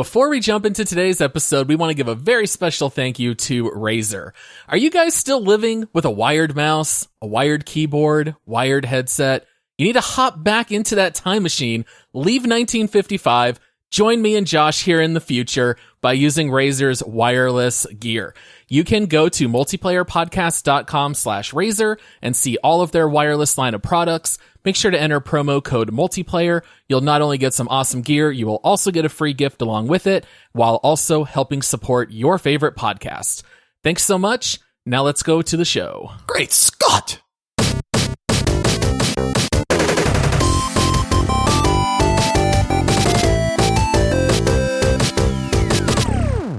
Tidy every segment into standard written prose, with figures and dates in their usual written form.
Before we jump into today's episode, we want to give a very special thank you to Razer. Are you guys still living with a wired mouse, a wired keyboard, wired headset? You need to hop back into that time machine, leave 1955, join me and Josh here in the future by using Razer's wireless gear. You can go to multiplayerpodcast.com/Razer and see all of their wireless line of products. Make sure to enter promo code multiplayer. You'll not only get some awesome gear, you will also get a free gift along with it, while also helping support your favorite podcast. Thanks so much. Now let's go to the show. Great Scott!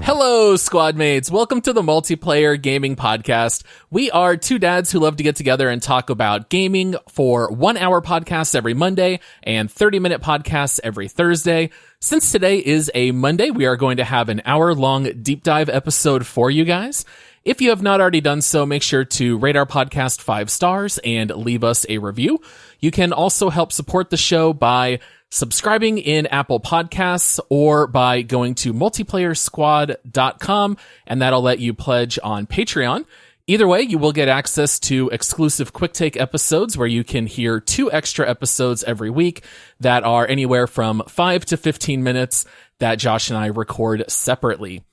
Hello, squad mates. Welcome to the Multiplayer Gaming Podcast. We are two dads who love to get together and talk about gaming for 1 hour podcasts every Monday and 30-minute podcasts every Thursday. Since today is a Monday, we are going to have an hour-long deep dive episode for you guys. If you have not already done so, make sure to rate our podcast 5 stars and leave us a review. You can also help support the show by subscribing in Apple Podcasts or by going to multiplayersquad.com, and that'll let you pledge on Patreon. Either way, you will get access to exclusive quick take episodes where you can hear 2 extra episodes every week that are anywhere from 5 to 15 minutes that Josh and I record separately.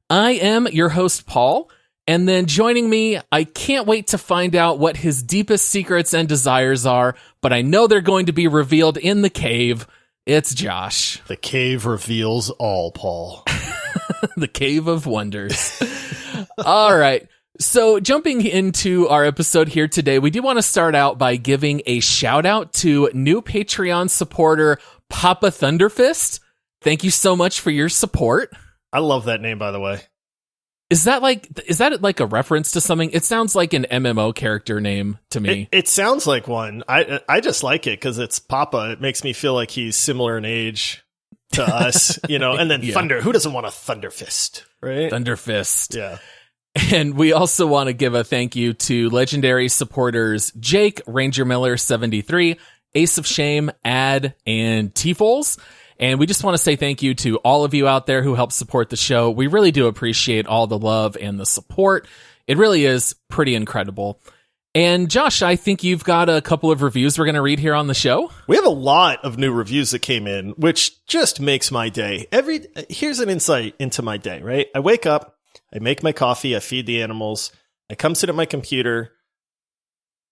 I am your host, Paul. And then joining me, I can't wait to find out what his deepest secrets and desires are, but I know they're going to be revealed in the cave. It's Josh. The cave reveals all, Paul. The Cave of Wonders. All right. So jumping into our episode here today, we do want to start out by giving a shout out to new Patreon supporter, Papa Thunderfist. Thank you so much for your support. I love that name, by the way. Is that like a reference to something? It sounds like an MMO character name to me. It sounds like one. I just like it because it's Papa. It makes me feel like he's similar in age to us, you know. And then Yeah. Thunder. Who doesn't want a Thunderfist, right? Thunderfist. Yeah. And we also want to give a thank you to legendary supporters Jake, RangerMiller 73, AceofShame, Ad, and TFolls. And we just want to say thank you to all of you out there who help support the show. We really do appreciate all the love and the support. It really is pretty incredible. And Josh, I think you've got a couple of reviews we're going to read here on the show. We have a lot of new reviews that came in, which just makes my day. Here's an insight into my day, right? I wake up, I make my coffee, I feed the animals, I come sit at my computer.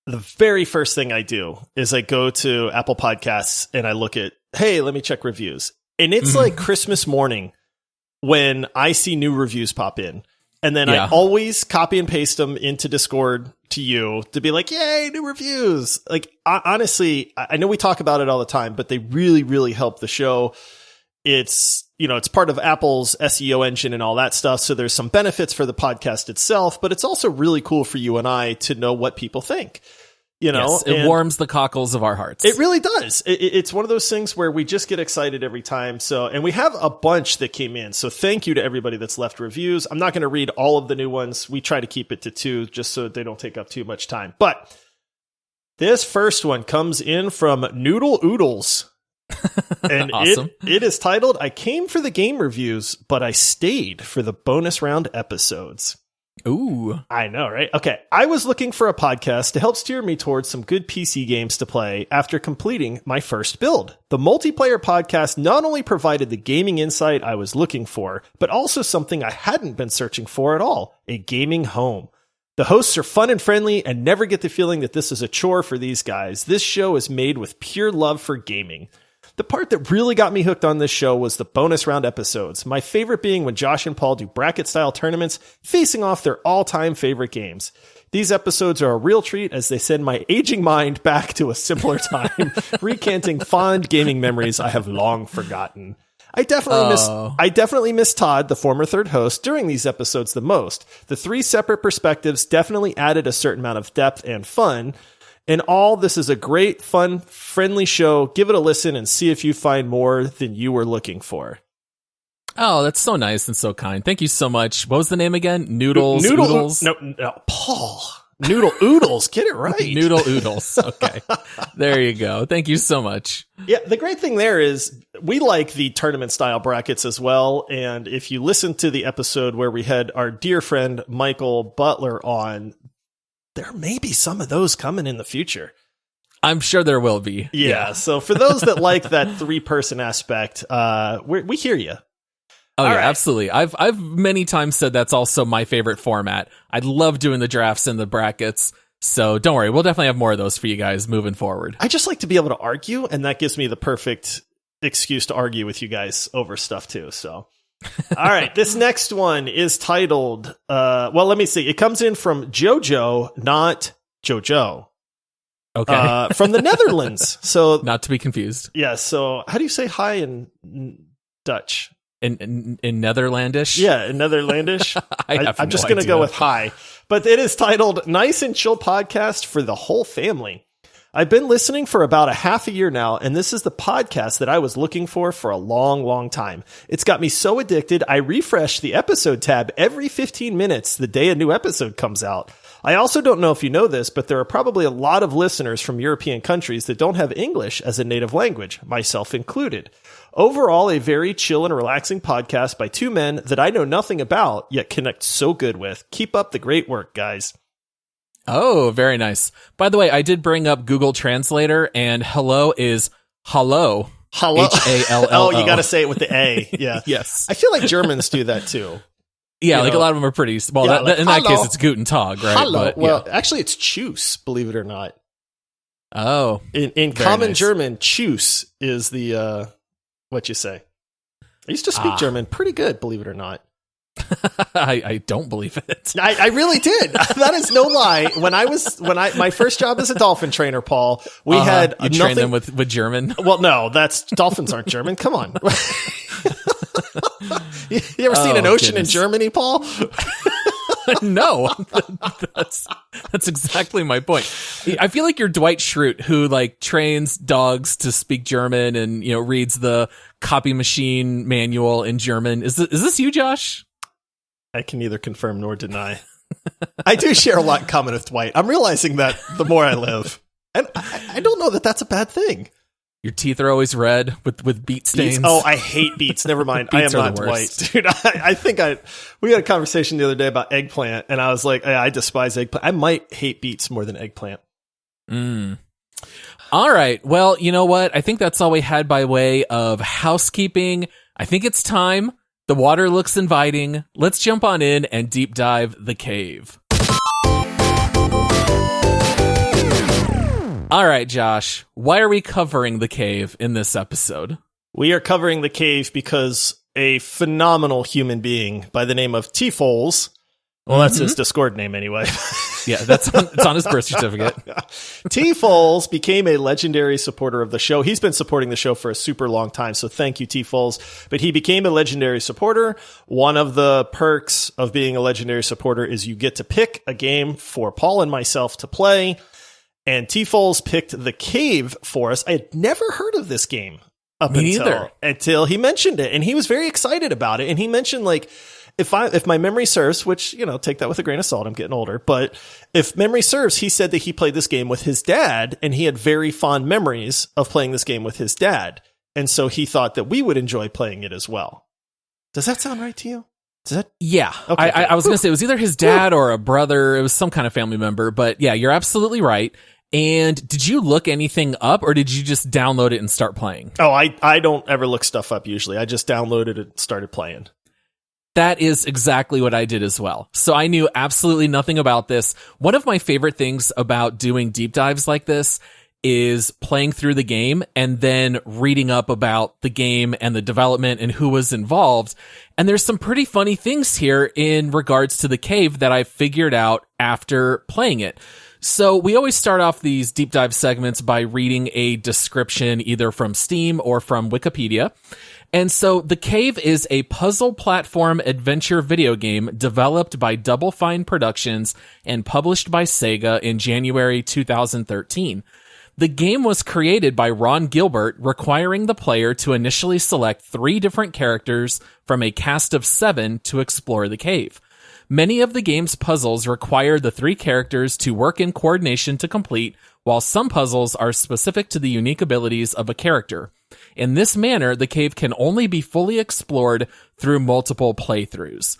The very first thing I do is I go to Apple Podcasts and I look at, hey, let me check reviews. And it's like Christmas morning when I see new reviews pop in. And then I always copy and paste them into Discord to you to be like, yay, new reviews. Like, honestly, I know we talk about it all the time, but they really, really help the show. It's, you know, it's part of Apple's SEO engine and all that stuff. So there's some benefits for the podcast itself, but it's also really cool for you and I to know what people think. You know, yes, it warms the cockles of our hearts. It really does. It's one of those things where we just get excited every time. So, and we have a bunch that came in. So thank you to everybody that's left reviews. I'm not going to read all of the new ones. We try to keep it to 2 just so they don't take up too much time. But this first one comes in from Noodle Oodles. And awesome. It is titled, I came for the game reviews, but I stayed for the bonus round episodes. Ooh. I know, right? Okay. I was looking for a podcast to help steer me towards some good PC games to play after completing my first build. The multiplayer podcast not only provided the gaming insight I was looking for, but also something I hadn't been searching for at all, a gaming home. The hosts are fun and friendly and never get the feeling that this is a chore for these guys. This show is made with pure love for gaming. The part that really got me hooked on this show was the bonus round episodes, my favorite being when Josh and Paul do bracket-style tournaments facing off their all-time favorite games. These episodes are a real treat as they send my aging mind back to a simpler time, recanting fond gaming memories I have long forgotten. I definitely miss Todd, the former third host, during these episodes the most. The 3 separate perspectives definitely added a certain amount of depth and fun. In all, this is a great, fun, friendly show. Give it a listen and see if you find more than you were looking for. Oh, that's so nice and so kind. Thank you so much. What was the name again? Noodles? No, Paul. Noodle oodles. Get it right. Noodle oodles. Okay. There you go. Thank you so much. Yeah, the great thing there is we like the tournament style brackets as well. And if you listen to the episode where we had our dear friend Michael Butler on, there may be some of those coming in the future. I'm sure there will be. Yeah. So for those that like that 3-person aspect, we hear you. Oh, yeah, absolutely. I've many times said that's also my favorite format. I love doing the drafts and the brackets. So don't worry. We'll definitely have more of those for you guys moving forward. I just like to be able to argue, and that gives me the perfect excuse to argue with you guys over stuff too. So, all right. This next one is titled, well, let me see. It comes in from Jojo, not Jojo. Okay. From the Netherlands. So not to be confused. Yeah. So how do you say hi in Dutch? In Netherlandish? Yeah, in Netherlandish. I'm just going to go with hi. But it is titled Nice and Chill Podcast for the Whole Family. I've been listening for about a half a year now, and this is the podcast that I was looking for a long, long time. It's got me so addicted, I refresh the episode tab every 15 minutes the day a new episode comes out. I also don't know if you know this, but there are probably a lot of listeners from European countries that don't have English as a native language, myself included. Overall, a very chill and relaxing podcast by two men that I know nothing about, yet connect so good with. Keep up the great work, guys. Oh, very nice. By the way, I did bring up Google Translator, and hello is hello. Hello. Hallo. Oh, you got to say it with the A. Yeah. Yes. I feel like Germans do that too. Yeah, like a lot of them are pretty small. Yeah, like, in that case, it's Guten Tag, right? Hello. But, well, actually, it's Tschüss, believe it or not. Oh. In common German, Tschüss is the, what you say. I used to speak German pretty good, believe it or not. I don't believe it. I really did. That is no lie. My first job as a dolphin trainer, Paul, we had you train them with German. Well, no, dolphins aren't German. Come on. You ever seen an ocean in Germany, Paul? No, that's exactly my point. I feel like you're Dwight Schrute, who like trains dogs to speak German and reads the copy machine manual in German. Is this you, Josh? I can neither confirm nor deny. I do share a lot in common with Dwight. I'm realizing that the more I live, and I don't know that that's a bad thing. Your teeth are always red with beet stains. Oh, I hate beets. Never mind. I am not Dwight. Dude, I think we had a conversation the other day about eggplant, and I was like, I despise eggplant. I might hate beets more than eggplant. All right. Well, you know what? I think that's all we had by way of housekeeping. I think it's time. The water looks inviting. Let's jump on in and deep dive the cave. All right, Josh, why are we covering the cave in this episode? We are covering the cave because a phenomenal human being by the name of TFolls, well, that's his Discord name anyway. Yeah, it's on his birth certificate. TFolls became a legendary supporter of the show. He's been supporting the show for a super long time, so thank you, TFolls. But he became a legendary supporter. One of the perks of being a legendary supporter is you get to pick a game for Paul and myself to play. And TFolls picked The Cave for us. I had never heard of this game until he mentioned it. And he was very excited about it. And he mentioned, like, if my memory serves, which, take that with a grain of salt, I'm getting older. But if memory serves, he said that he played this game with his dad. And he had very fond memories of playing this game with his dad. And so he thought that we would enjoy playing it as well. Does that sound right to you? Yeah. Okay, I was going to say it was either his dad or a brother. It was some kind of family member. But yeah, you're absolutely right. And did you look anything up, or did you just download it and start playing? Oh, I don't ever look stuff up usually. I just downloaded it and started playing. That is exactly what I did as well. So I knew absolutely nothing about this. One of my favorite things about doing deep dives like this is playing through the game and then reading up about the game and the development and who was involved. And there's some pretty funny things here in regards to the cave that I figured out after playing it. So we always start off these deep dive segments by reading a description either from Steam or from Wikipedia. And so The Cave is a puzzle platform adventure video game developed by Double Fine Productions and published by Sega in January 2013. The game was created by Ron Gilbert, requiring the player to initially select 3 different characters from a cast of 7 to explore the cave. Many of the game's puzzles require the 3 characters to work in coordination to complete, while some puzzles are specific to the unique abilities of a character. In this manner, the cave can only be fully explored through multiple playthroughs.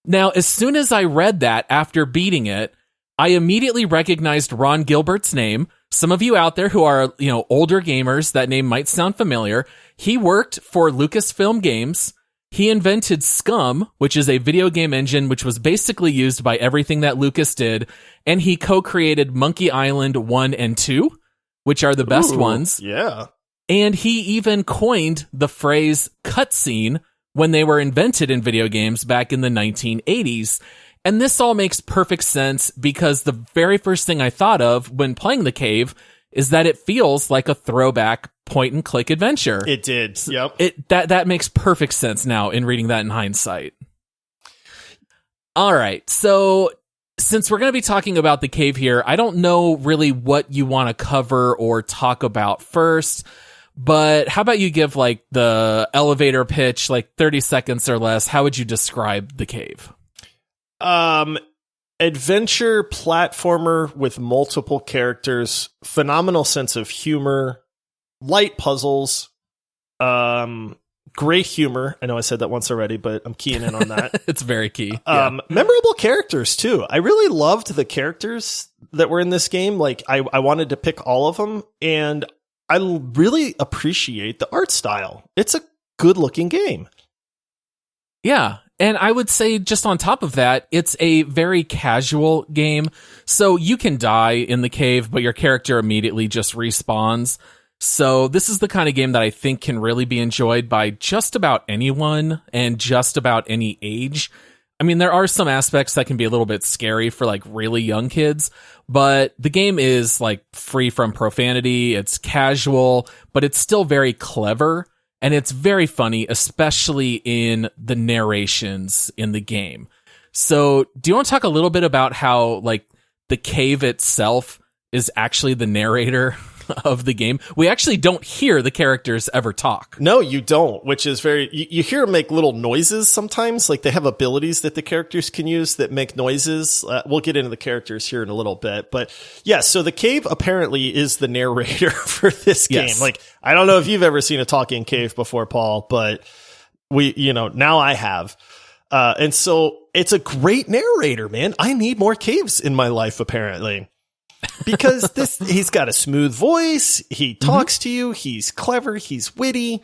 Now, as soon as I read that after beating it, I immediately recognized Ron Gilbert's name. Some of you out there who are, older gamers, that name might sound familiar. He worked for Lucasfilm Games. He invented Scum, which is a video game engine which was basically used by everything that Lucas did, and he co-created Monkey Island 1 and 2, which are the best ones. Yeah. And he even coined the phrase cutscene when they were invented in video games back in the 1980s. And this all makes perfect sense because the very first thing I thought of when playing The Cave is that it feels like a throwback point-and-click adventure. It did, yep. That makes perfect sense now in reading that in hindsight. All right, so since we're going to be talking about The Cave here, I don't know really what you want to cover or talk about first, but how about you give like the elevator pitch, like 30 seconds or less? How would you describe The Cave? Adventure platformer with multiple characters, phenomenal sense of humor, light puzzles, great humor. I know I said that once already, but I'm keying in on that. It's very key. Memorable characters too. I really loved the characters that were in this game. Like I wanted to pick all of them, and I really appreciate the art style. It's a good looking game. Yeah. And I would say just on top of that, it's a very casual game. So you can die in the cave, but your character immediately just respawns. So this is the kind of game that I think can really be enjoyed by just about anyone and just about any age. I mean, there are some aspects that can be a little bit scary for like really young kids, but the game is like free from profanity. It's casual, but it's still very clever. And it's very funny, especially in the narrations in the game. So do you want to talk a little bit about how like the cave itself is actually the narrator of the game? We actually don't hear the characters ever talk. No, you don't, which is you hear them make little noises sometimes. Like they have abilities that the characters can use that make noises. We'll get into the characters here in a little bit, but yeah, so the cave apparently is the narrator for this game. Yes. Like, I don't know if you've ever seen a talking cave before, Paul, but now I have. And so it's a great narrator, man. I need more caves in my life, apparently. Because he's got a smooth voice. He talks to you. He's clever. He's witty.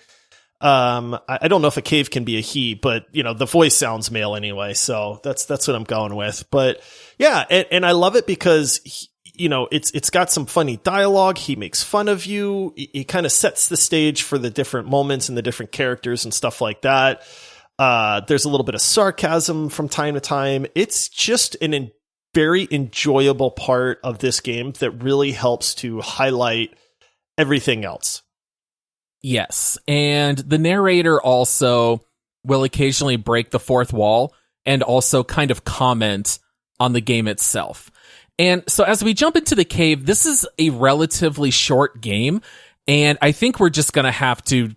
I don't know if a cave can be a he, but the voice sounds male anyway. So that's what I'm going with. But yeah, and I love it because it's got some funny dialogue. He makes fun of you. He kind of sets the stage for the different moments and the different characters and stuff like that. There's a little bit of sarcasm from time to time. It's just an very enjoyable part of this game that really helps to highlight everything else. Yes, and the narrator also will occasionally break the fourth wall and also kind of comment on the game itself. And so as we jump into the cave, this is a relatively short game, and I think we're just going to have to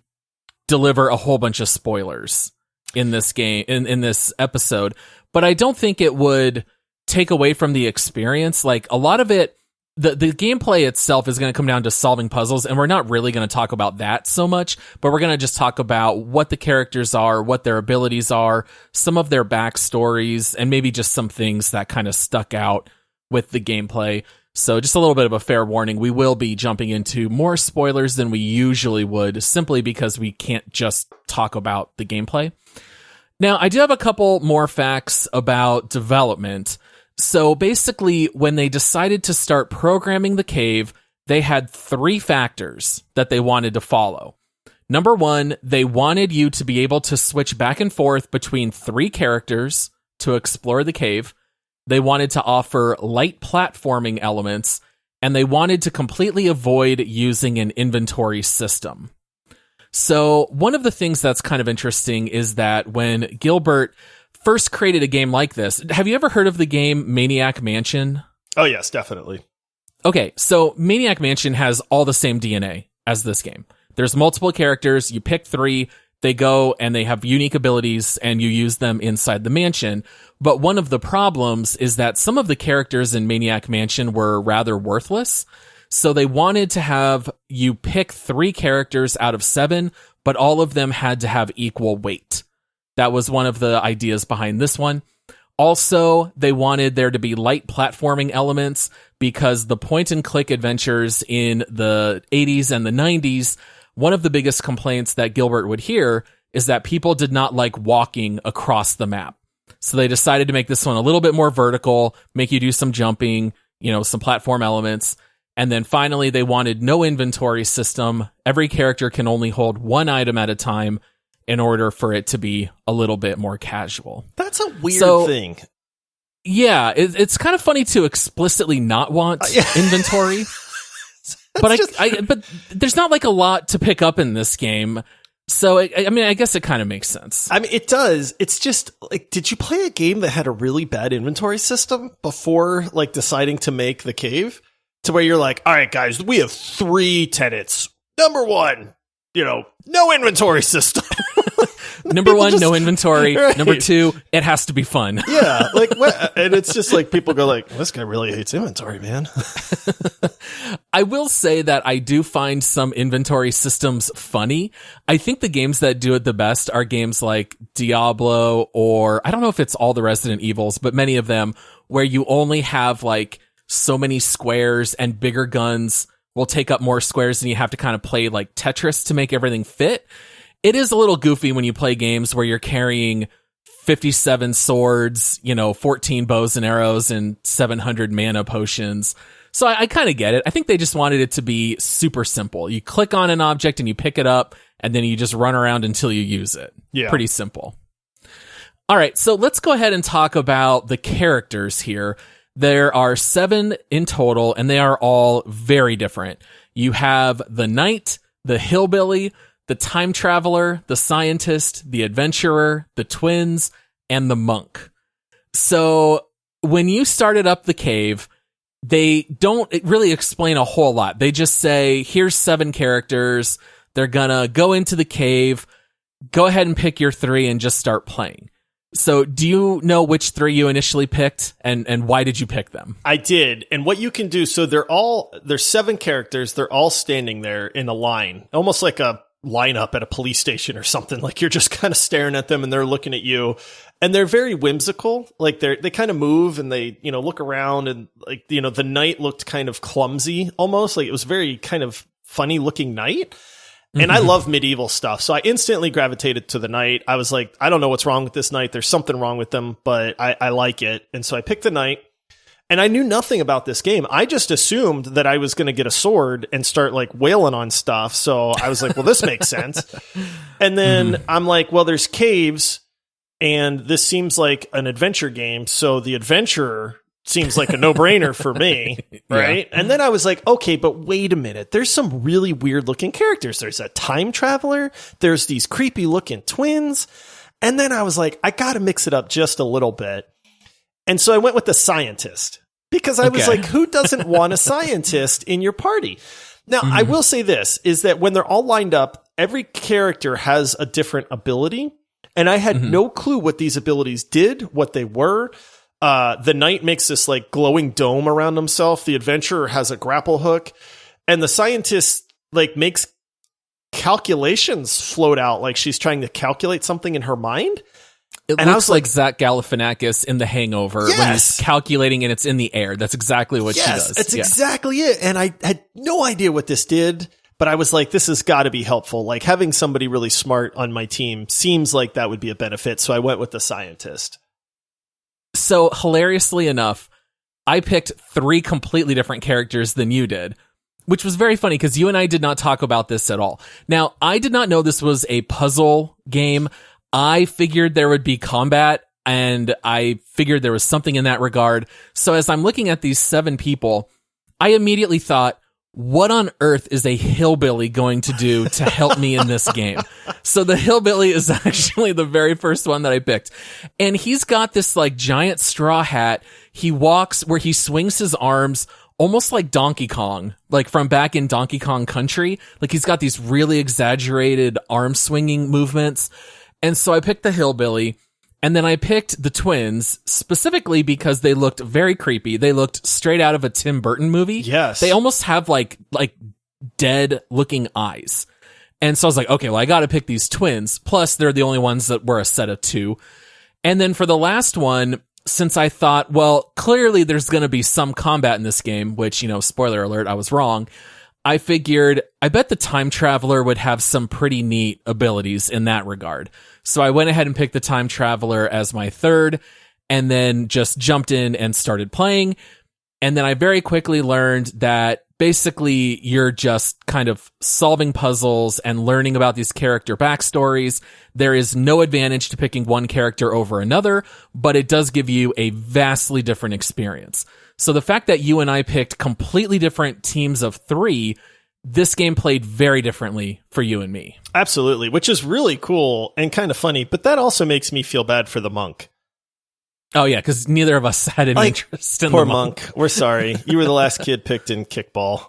deliver a whole bunch of spoilers in this game, in this episode, but I don't think it would take away from the experience. Like a lot of it, the gameplay itself is going to come down to solving puzzles, and we're not really going to talk about that so much, but we're going to just talk about what the characters are, what their abilities are, some of their backstories, and maybe just some things that kind of stuck out with the gameplay. So just a little bit of a fair warning, we will be jumping into more spoilers than we usually would, simply because we can't just talk about the gameplay. Now, I do have a couple more facts about development. So basically, when they decided to start programming the cave, they had 3 factors that they wanted to follow. Number 1, they wanted you to be able to switch back and forth between 3 characters to explore the cave. They wanted to offer light platforming elements, and they wanted to completely avoid using an inventory system. So one of the things that's kind of interesting is that when Gilbert first created a game like this, have you ever heard of the game Maniac Mansion? Oh, yes, definitely. Okay, so Maniac Mansion has all the same DNA as this game. There's multiple characters, you pick 3, They go and they have unique abilities and you use them inside the mansion. But one of the problems is that some of the characters in Maniac Mansion were rather worthless. So they wanted to have you pick 3 characters out of 7, but all of them had to have equal weight. That was one of the ideas behind this one. Also, they wanted there to be light platforming elements because the point-and-click adventures in the 80s and the 90s, one of the biggest complaints that Gilbert would hear is that people did not like walking across the map. So they decided to make this one a little bit more vertical, make you do some jumping, some platform elements. And then finally, they wanted no inventory system. Every character can only hold 1 item at a time in order for it to be a little bit more casual. That's a weird thing. Yeah, it's kind of funny to explicitly not want inventory. But but there's not like a lot to pick up in this game. So, I guess it kind of makes sense. I mean, it does. It's just like, did you play a game that had a really bad inventory system before like deciding to make the cave? To where you're like, all right, guys, we have 3 tenets. Number 1, no inventory system. Number 1, no inventory. Right. Number 2, it has to be fun. Yeah, like what? And it's just like people go like, this guy really hates inventory, man. I will say that I do find some inventory systems funny. I think the games that do it the best are games like Diablo, or I don't know if it's all the Resident Evils, but many of them where you only have like so many squares and bigger guns will take up more squares and you have to kind of play like Tetris to make everything fit. It is a little goofy when you play games where you're carrying 57 swords, 14 bows and arrows and 700 mana potions. So I kind of get it. I think they just wanted it to be super simple. You click on an object and you pick it up and then you just run around until you use it. Yeah. Pretty simple. All right. So let's go ahead and talk about the characters here. There are 7 in total, and they are all very different. You have the knight, the hillbilly, the time traveler, the scientist, the adventurer, the twins, and the monk. So when you started up the cave, they don't really explain a whole lot. They just say, here's 7 characters. They're gonna go into the cave. Go ahead and pick your 3 and just start playing. So do you know which 3 you initially picked and why did you pick them? I did. And what you can do, so there's 7 characters. They're all standing there in a line, almost like a lineup at a police station or something. Like you're just kind of staring at them and they're looking at you, and they're very whimsical. Like they kind of move and they, look around, and like, the knight looked kind of clumsy almost, like it was very kind of funny looking knight. And I love medieval stuff. So I instantly gravitated to the knight. I was like, I don't know what's wrong with this knight. There's something wrong with them, but I like it. And so I picked the knight, and I knew nothing about this game. I just assumed that I was going to get a sword and start like wailing on stuff. So I was like, well, this makes sense. And then I'm like, well, there's caves and this seems like an adventure game. So the adventurer seems like a no-brainer for me, right? Yeah. And then I was like, okay, but wait a minute. There's some really weird-looking characters. There's a time traveler. There's these creepy-looking twins. And then I was like, I got to mix it up just a little bit. And so I went with the scientist because I was like, who doesn't want a scientist in your party? Now, I will say this, is that when they're all lined up, every character has a different ability. And I had no clue what these abilities did, what they were. The knight makes this like glowing dome around himself. The adventurer has a grapple hook, and the scientist like makes calculations float out. Like she's trying to calculate something in her mind. It looks like Zach Galifianakis in The Hangover when he's calculating and it's in the air. That's exactly what she does. That's exactly it. And I had no idea what this did, but I was like, this has got to be helpful. Like having somebody really smart on my team seems like that would be a benefit. So I went with the scientist. So hilariously enough, I picked 3 completely different characters than you did, which was very funny because you and I did not talk about this at all. Now, I did not know this was a puzzle game. I figured there would be combat, and I figured there was something in that regard. So as I'm looking at these 7 people, I immediately thought, what on earth is a hillbilly going to do to help me in this game? So the hillbilly is actually the very first one that I picked. And he's got this like giant straw hat. He walks where he swings his arms almost like Donkey Kong, like from back in Donkey Kong Country. Like he's got these really exaggerated arm swinging movements. And so I picked the hillbilly, and then I picked the twins specifically because they looked very creepy. They looked straight out of a Tim Burton movie. Yes. They almost have like dead looking eyes. And so I was like, okay, well, I got to pick these twins. Plus they're the only ones that were a set of two. And then for the last one, since I thought, well, clearly there's going to be some combat in this game, which, spoiler alert, I was wrong. I figured, I bet the time traveler would have some pretty neat abilities in that regard. So I went ahead and picked the time traveler as my third, and then just jumped in and started playing. And then I very quickly learned that basically you're just kind of solving puzzles and learning about these character backstories. There is no advantage to picking one character over another, but it does give you a vastly different experience. So the fact that you and I picked completely different teams of 3, this game played very differently for you and me. Absolutely, which is really cool and kind of funny, but that also makes me feel bad for the monk. Oh, yeah, because neither of us had an interest in poor the monk. We're sorry. You were the last kid picked in kickball.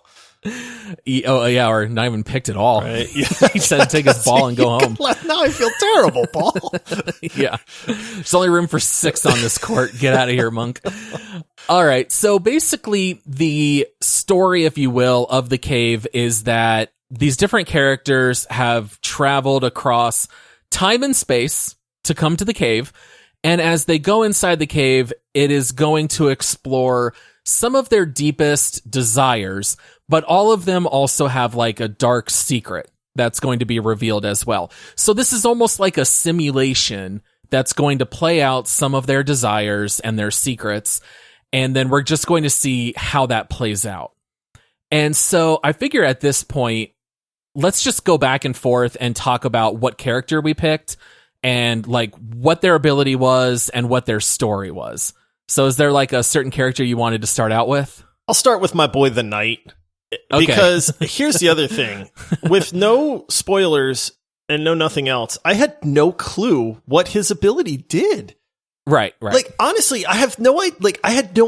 Oh, yeah, or not even picked at all. Right? Yeah. He said to take his ball and go home. Now I feel terrible, Paul. Yeah. There's only room for 6 on this court. Get out of here, monk. All right. So basically, the story, if you will, of the cave is that these different characters have traveled across time and space to come to the cave. And as they go inside the cave, it is going to explore some of their deepest desires, but all of them also have like a dark secret that's going to be revealed as well. So this is almost like a simulation that's going to play out some of their desires and their secrets. And then we're just going to see how that plays out. And so I figure at this point, let's just go back and forth and talk about what character we picked and like what their ability was and what their story was. So is there like a certain character you wanted to start out with? I'll start with my boy, the Knight. Okay. Because here's the other thing. With no spoilers and no nothing else, I had no clue what his ability did. Right. Like, honestly, I had no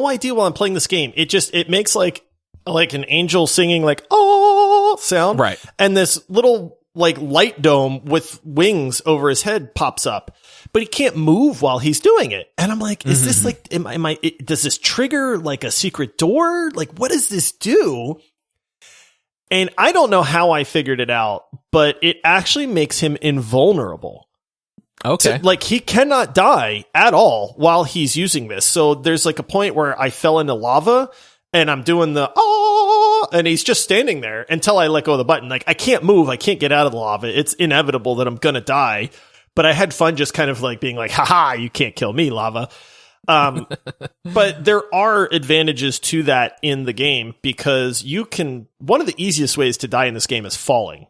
idea while I'm playing this game. It makes like an angel singing like, oh, sound. Right. And this little like light dome with wings over his head pops up, but he can't move while he's doing it. And I'm like, is this like, does this trigger like a secret door? Like, what does this do? And I don't know how I figured it out, but it actually makes him invulnerable. Okay. Like, he cannot die at all while he's using this. So there's like a point where I fell into lava and I'm doing the, and he's just standing there until I let go of the button. Like, I can't move. I can't get out of the lava. It's inevitable that I'm going to die. But I had fun just kind of like being like, haha, you can't kill me, lava. But there are advantages to that in the game because one of the easiest ways to die in this game is falling.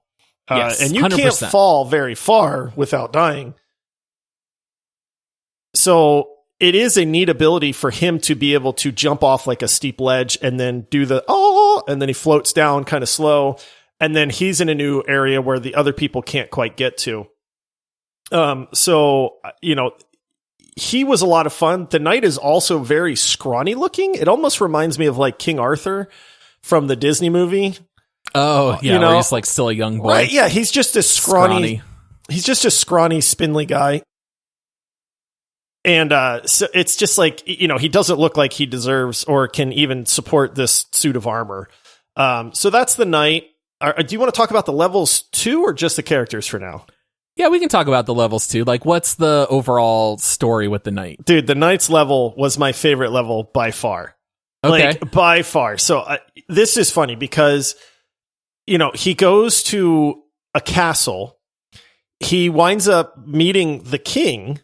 Yes, and you 100%. can't fall very far without dying. So it is a neat ability for him to be able to jump off like a steep ledge and then do the, and then he floats down kind of slow. And then he's in a new area where the other people can't quite get to. So, he was a lot of fun. The Knight is also very scrawny looking. It almost reminds me of like King Arthur from the Disney movie. Oh, yeah. Where he's like still a young boy. Right. Yeah. He's just a scrawny. He's just a scrawny, spindly guy. And so it's just like, he doesn't look like he deserves or can even support this suit of armor. So that's the Knight. Do you want to talk about the levels too, or just the characters for now? Yeah, we can talk about the levels too. Like, what's the overall story with the Knight? Dude, the Knight's level was my favorite level by far. Okay. Like, by far. So this is funny because, he goes to a castle. He winds up meeting the king.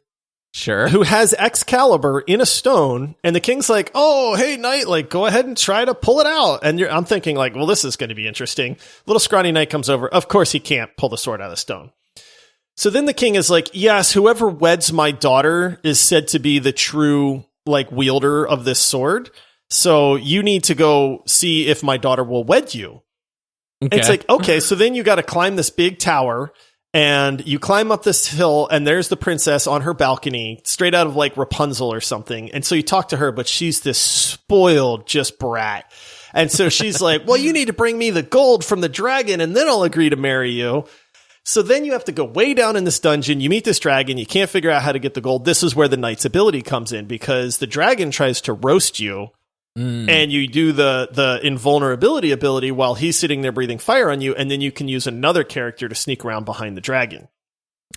Sure. Who has Excalibur in a stone, and the king's like, oh, hey, Knight, like, go ahead and try to pull it out. And I'm thinking, like, well, this is going to be interesting. Little scrawny Knight comes over. Of course, he can't pull the sword out of the stone. So then the king is like, yes, whoever weds my daughter is said to be the true, like, wielder of this sword. So you need to go see if my daughter will wed you. Okay. It's like, okay, so then you got to climb this big tower. And you climb up this hill, and there's the princess on her balcony, straight out of like Rapunzel or something. And so you talk to her, but she's this spoiled just brat. And so she's like, well, you need to bring me the gold from the dragon and then I'll agree to marry you. So then you have to go way down in this dungeon. You meet this dragon. You can't figure out how to get the gold. This is where the knight's ability comes in because the dragon tries to roast you. And you do the invulnerability ability while he's sitting there breathing fire on you, and then you can use another character to sneak around behind the dragon.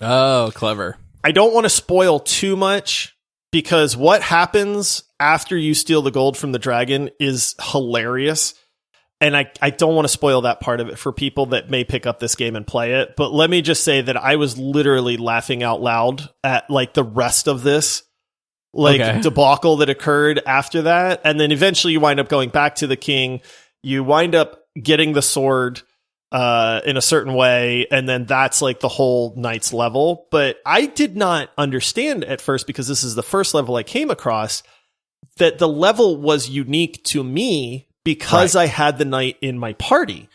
Oh, clever. I don't want to spoil too much because what happens after you steal the gold from the dragon is hilarious. And I don't want to spoil that part of it for people that may pick up this game and play it. But let me just say that I was literally laughing out loud at like the rest of this. Debacle that occurred after that. And then eventually you wind up going back to the king. You wind up getting the sword in a certain way. And then that's like the whole knight's level. But I did not understand at first, because this is the first level I came across, that the level was unique to me because I had the knight in my party.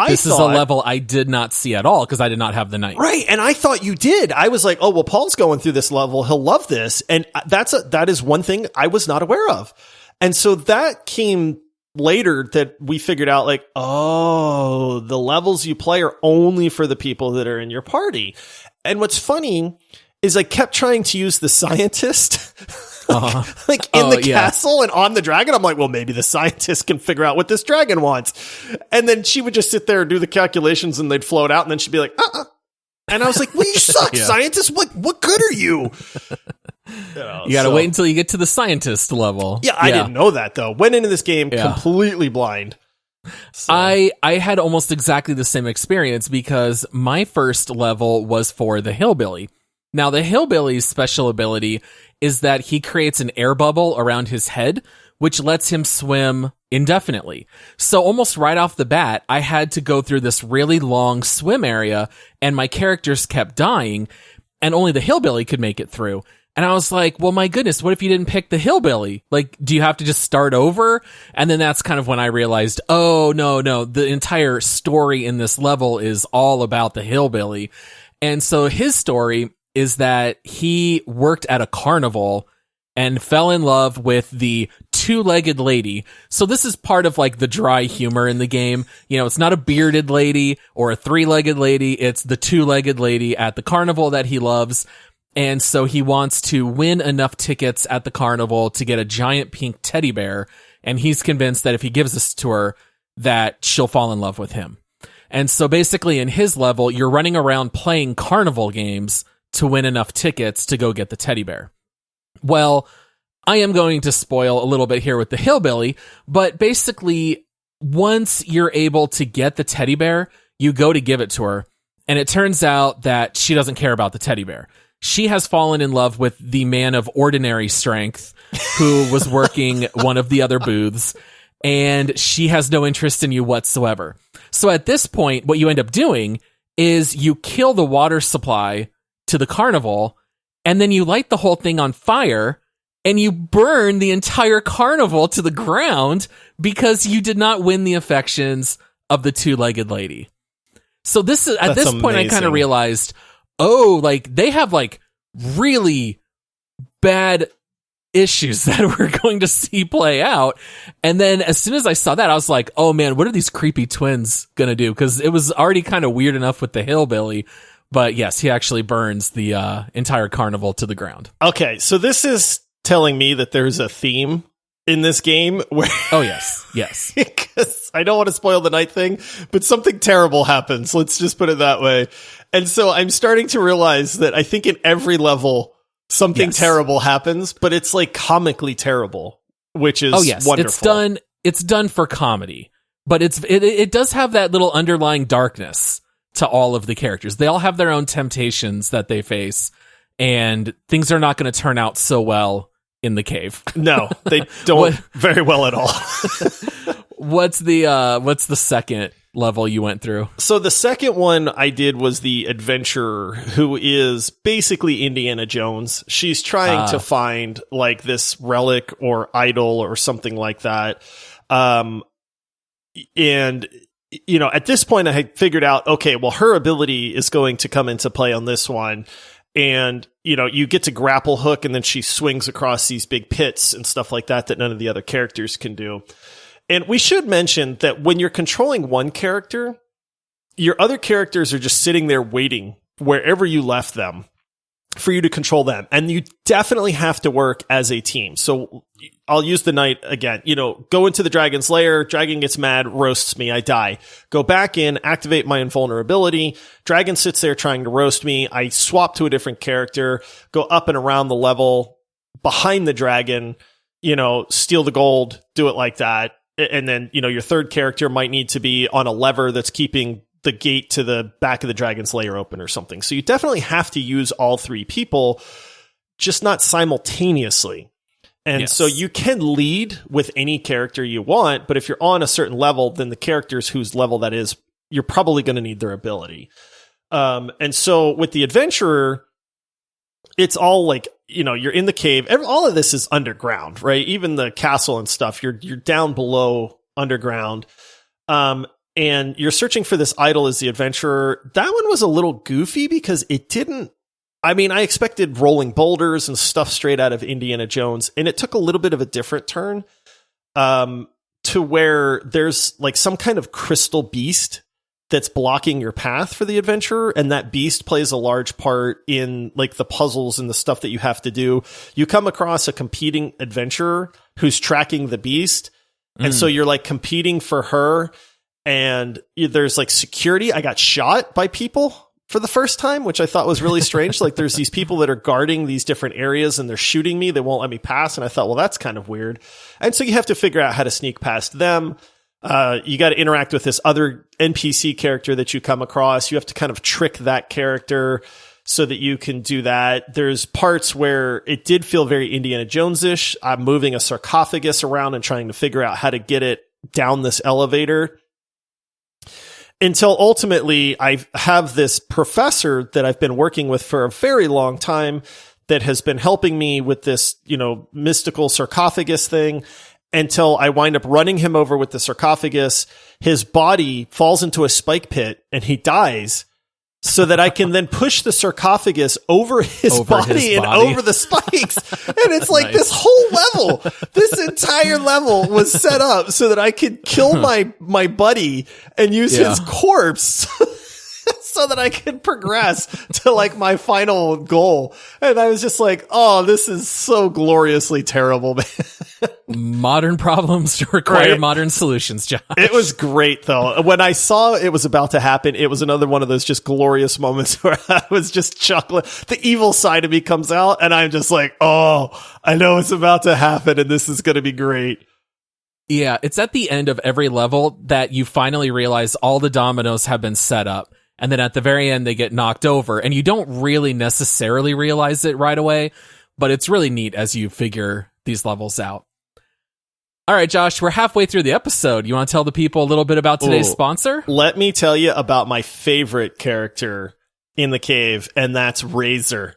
This is a level I did not see at all because I did not have the knight. Right, and I thought you did. I was like, oh, well, Paul's going through this level. He'll love this. And that is one thing I was not aware of. And so that came later that we figured out, like, oh, the levels you play are only for the people that are in your party. And what's funny is I kept trying to use the scientist in the castle and on the dragon. I'm like, well, maybe the scientist can figure out what this dragon wants. And then she would just sit there and do the calculations and they'd float out and then she'd be like, And I was like, well, you suck, scientist. What good are you? You got to wait until you get to the scientist level. Yeah, I didn't know that though. Went into this game completely blind. So. I had almost exactly the same experience because my first level was for the hillbilly. Now, the hillbilly's special ability is that he creates an air bubble around his head, which lets him swim indefinitely. So almost right off the bat, I had to go through this really long swim area, and my characters kept dying, and only the hillbilly could make it through. And I was like, well, my goodness, what if you didn't pick the hillbilly? Like, do you have to just start over? And then that's kind of when I realized, oh, no, the entire story in this level is all about the hillbilly. And so his story is that he worked at a carnival and fell in love with the two-legged lady. So this is part of like the dry humor in the game. You know, it's not a bearded lady or a three-legged lady. It's the two-legged lady at the carnival that he loves. And so he wants to win enough tickets at the carnival to get a giant pink teddy bear. And he's convinced that if he gives this to her, that she'll fall in love with him. And so basically in his level, you're running around playing carnival games to win enough tickets to go get the teddy bear. Well, I am going to spoil a little bit here with the hillbilly, but basically, once you're able to get the teddy bear, you go to give it to her, and it turns out that she doesn't care about the teddy bear. She has fallen in love with the man of ordinary strength who was working one of the other booths, and she has no interest in you whatsoever. So at this point, what you end up doing is you kill the water supply to the carnival, and then you light the whole thing on fire, and you burn the entire carnival to the ground because you did not win the affections of the two-legged lady. So this is, at this point, I kind of realized, oh, like, they have, like, really bad issues that we're going to see play out. And then as soon as I saw that, I was like, oh, man, what are these creepy twins going to do? Because it was already kind of weird enough with the hillbilly. But yes, he actually burns the entire carnival to the ground. Okay, so this is telling me that there's a theme in this game where... Oh, yes. Because I don't want to spoil the night thing, but something terrible happens. Let's just put it that way. And so I'm starting to realize that I think in every level, something terrible happens, but it's like comically terrible, which is wonderful. It's done for comedy, but it does have that little underlying darkness to all of the characters. They all have their own temptations that they face, and things are not going to turn out so well in the cave. No, they don't very well at all. What's the second level you went through? So the second one I did was the adventurer, who is basically Indiana Jones. She's trying to find like this relic or idol or something like that. And you know, at this point I had figured out, okay, well, her ability is going to come into play on this one. And, you know, you get to grapple hook and then she swings across these big pits and stuff like that none of the other characters can do. And we should mention that when you're controlling one character, your other characters are just sitting there waiting wherever you left them for you to control them. And you definitely have to work as a team. So I'll use the knight again. Go into the dragon's lair, dragon gets mad, roasts me, I die. Go back in, activate my invulnerability. Dragon sits there trying to roast me. I swap to a different character, go up and around the level behind the dragon, steal the gold, do it like that. And then, your third character might need to be on a lever that's keeping the gate to the back of the dragon's lair open or something. So you definitely have to use all three people, just not simultaneously. And so you can lead with any character you want, but if you're on a certain level, then the characters whose level that is, you're probably going to need their ability. And so with the adventurer, it's all like, you're in the cave. All of this is underground, right? Even the castle and stuff, you're down below underground. And you're searching for this idol as the adventurer. That one was a little goofy because it didn't. I expected rolling boulders and stuff straight out of Indiana Jones, and it took a little bit of a different turn to where there's like some kind of crystal beast that's blocking your path for the adventurer, and that beast plays a large part in like the puzzles and the stuff that you have to do. You come across a competing adventurer who's tracking the beast, and so you're like competing for her. And there's like security. I got shot by people for the first time, which I thought was really strange. Like there's these people that are guarding these different areas and they're shooting me. They won't let me pass. And I thought, well, that's kind of weird. And so you have to figure out how to sneak past them. You got to interact with this other NPC character that you come across. You have to kind of trick that character so that you can do that. There's parts where it did feel very Indiana Jones-ish. I'm moving a sarcophagus around and trying to figure out how to get it down this elevator. Until ultimately, I have this professor that I've been working with for a very long time that has been helping me with this, mystical sarcophagus thing until I wind up running him over with the sarcophagus. His body falls into a spike pit and he dies so that I can then push the sarcophagus over his body and over the spikes. And it's like this whole level, this entire level was set up so that I could kill my buddy and use his corpse so that I could progress to like my final goal. And I was just like, oh, this is so gloriously terrible, man. Modern problems require modern solutions, Josh. It was great, though. When I saw it was about to happen, it was another one of those just glorious moments where I was just chuckling. The evil side of me comes out, and I'm just like, oh, I know it's about to happen, and this is going to be great. Yeah, it's at the end of every level that you finally realize all the dominoes have been set up. And then at the very end, they get knocked over. And you don't really necessarily realize it right away, but it's really neat as you figure these levels out. All right, Josh, we're halfway through the episode. You want to tell the people a little bit about today's sponsor? Let me tell you about my favorite character in the cave, and that's Razor.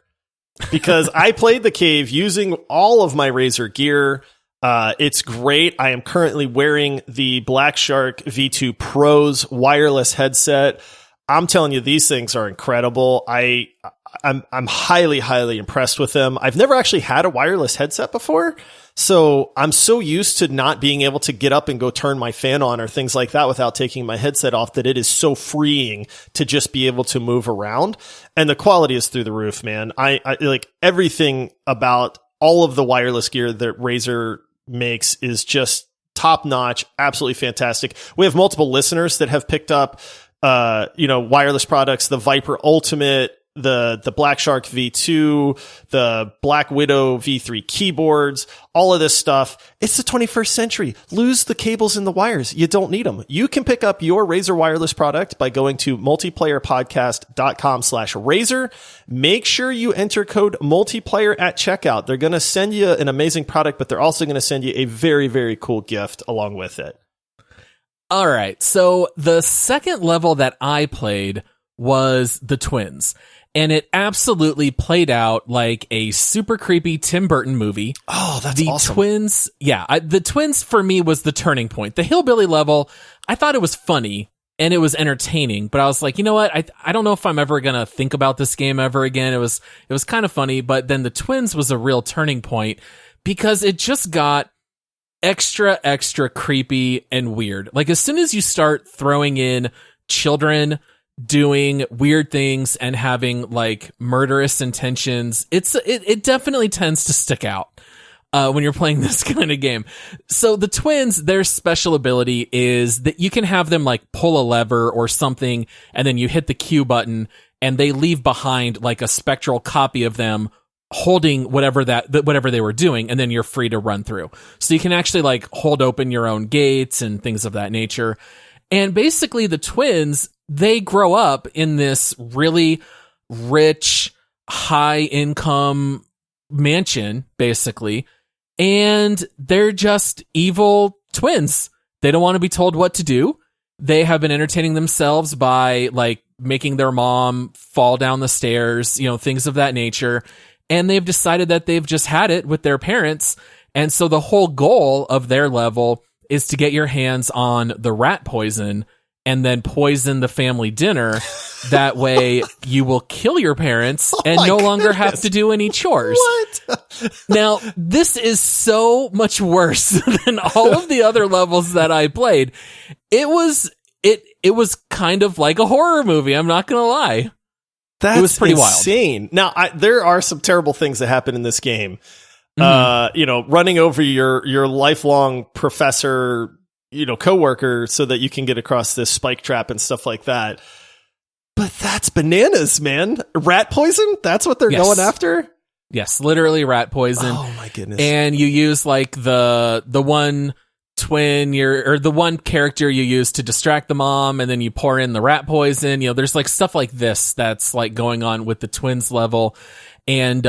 Because I played the cave using all of my Razor gear. It's great. I am currently wearing the Black Shark V2 Pro's wireless headset. I'm telling you, these things are incredible. I'm highly, highly impressed with them. I've never actually had a wireless headset before, so I'm so used to not being able to get up and go turn my fan on or things like that without taking my headset off that it is so freeing to just be able to move around. And the quality is through the roof, man. I like everything about all of the wireless gear that Razer makes is just top notch, absolutely fantastic. We have multiple listeners that have picked up wireless products, the Viper Ultimate, the Black Shark V2, the Black Widow V3 keyboards, all of this stuff. It's the 21st century. Lose the cables and the wires. You don't need them. You can pick up your Razer wireless product by going to multiplayerpodcast.com/Razer. Make sure you enter code multiplayer at checkout. They're going to send you an amazing product, but they're also going to send you a very, very cool gift along with it. All right. So the second level that I played was the twins. And it absolutely played out like a super creepy Tim Burton movie. Oh, that's awesome. Twins, the twins for me was the turning point. The hillbilly level, I thought it was funny and it was entertaining, but I was like, you know what? I don't know if I'm ever going to think about this game ever again. It was kind of funny, but then the twins was a real turning point because it just got extra creepy and weird. Like, as soon as you start throwing in children doing weird things and having like murderous intentions, it definitely tends to stick out when you're playing this kind of game. So the twins, their special ability is that you can have them like pull a lever or something, and then you hit the Q button and they leave behind like a spectral copy of them holding whatever they were doing, and then you're free to run through. So you can actually like hold open your own gates and things of that nature. And basically the twins, they grow up in this really rich, high income mansion, basically, and they're just evil twins. They don't want to be told what to do. They have been entertaining themselves by like making their mom fall down the stairs, things of that nature. And they've decided that they've just had it with their parents. And so the whole goal of their level is to get your hands on the rat poison and then poison the family dinner. That way you will kill your parents and no longer have to do any chores. What? Now, this is so much worse than all of the other levels that I played. It was kind of like a horror movie. I'm not going to lie. It was pretty insane. Wild. Now, there are some terrible things that happen in this game. Running over your lifelong professor, coworker so that you can get across this spike trap and stuff like that. But that's bananas, man. Rat poison? That's what they're going after? Yes, literally rat poison. Oh my goodness. And you use like the one twin or the one character you use to distract the mom, and then you pour in the rat poison. There's like stuff like this that's like going on with the twins level. And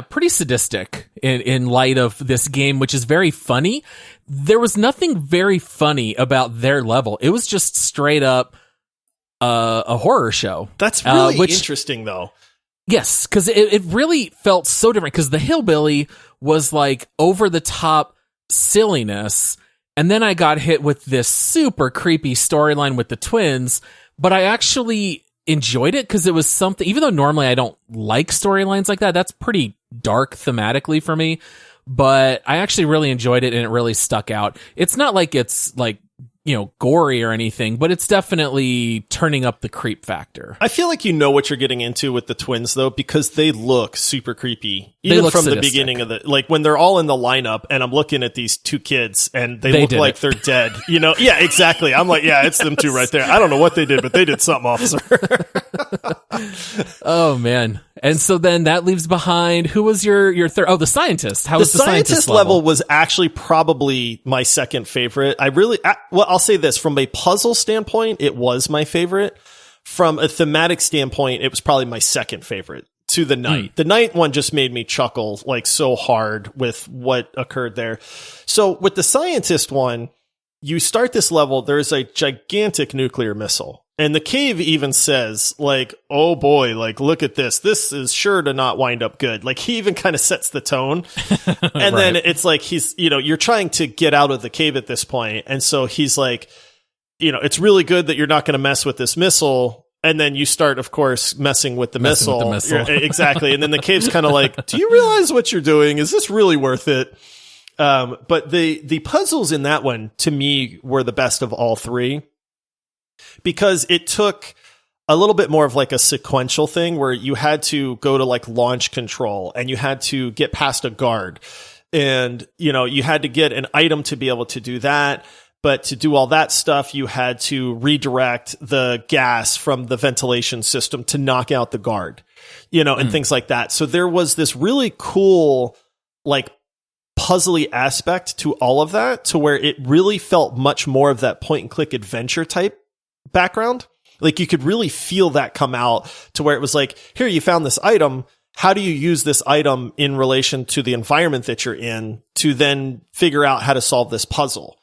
pretty sadistic in light of this game, which is very funny. There was nothing very funny about their level. It was just straight up a horror show. That's really interesting, though. Yes, because it really felt so different, because the hillbilly was like over the top silliness, and then I got hit with this super creepy storyline with the twins, but I actually enjoyed it because it was something, even though normally I don't like storylines like that, that's pretty dark thematically for me, but I actually really enjoyed it and it really stuck out. It's not like it's like, gory or anything, but it's definitely turning up the creep factor. I feel like you know what you're getting into with the twins, though, because they look super creepy. Even from sadistic. The beginning of like when they're all in the lineup and I'm looking at these two kids and they look like they're dead. Yeah, exactly. I'm like, yeah, it's them two right there. I don't know what they did, but they did something, officer. Oh, man. And so then that leaves behind, who was your third? Oh, the scientist. How was the scientist level? Was actually probably my second favorite. I'll say this, from a puzzle standpoint, it was my favorite. From a thematic standpoint, it was probably my second favorite to the night. The night one just made me chuckle like so hard with what occurred there. So with the scientist one, you start this level, there's a gigantic nuclear missile. And the cave even says, like, oh boy, like, look at this. This is sure to not wind up good. Like, he even kind of sets the tone. And then it's like, you're trying to get out of the cave at this point. And so he's like, it's really good that you're not going to mess with this missile. And then you start, of course, messing with the missile. Exactly. And then the cave's kind of like, do you realize what you're doing? Is this really worth it? But the puzzles in that one, to me, were the best of all three. Because it took a little bit more of like a sequential thing where you had to go to like launch control and you had to get past a guard and, you had to get an item to be able to do that. But to do all that stuff, you had to redirect the gas from the ventilation system to knock out the guard, and things like that. So there was this really cool, like, puzzly aspect to all of that, to where it really felt much more of that point and click adventure type background. Like, you could really feel that come out, to where it was like, here, you found this item. How do you use this item in relation to the environment that you're in to then figure out how to solve this puzzle?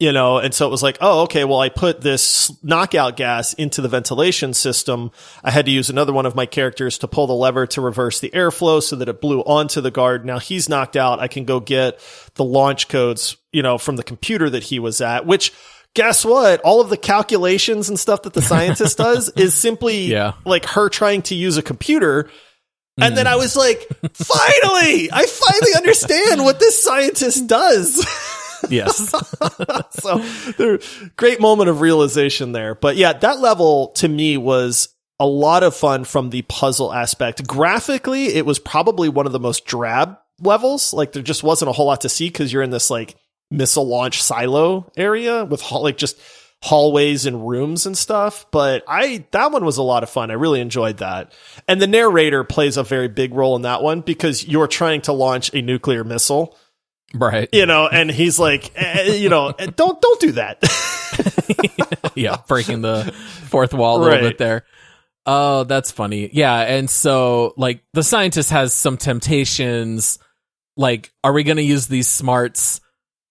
And so it was like, oh, okay, well, I put this knockout gas into the ventilation system. I had to use another one of my characters to pull the lever to reverse the airflow so that it blew onto the guard. Now he's knocked out. I can go get the launch codes, from the computer that he was at, which, guess what? All of the calculations and stuff that the scientist does is simply like her trying to use a computer. And then I was like, I finally understand what this scientist does. Yes. So there, great moment of realization there. But yeah, that level to me was a lot of fun from the puzzle aspect. Graphically, it was probably one of the most drab levels. Like there just wasn't a whole lot to see because you're in this like missile launch silo area with like just hallways and rooms and stuff. But that one was a lot of fun. I really enjoyed that. And the narrator plays a very big role in that one because you're trying to launch a nuclear missile. Right. And he's like, don't do that. Yeah. Breaking the fourth wall a little bit there. Oh, that's funny. Yeah. And so like the scientist has some temptations. Like, are we going to use these smarts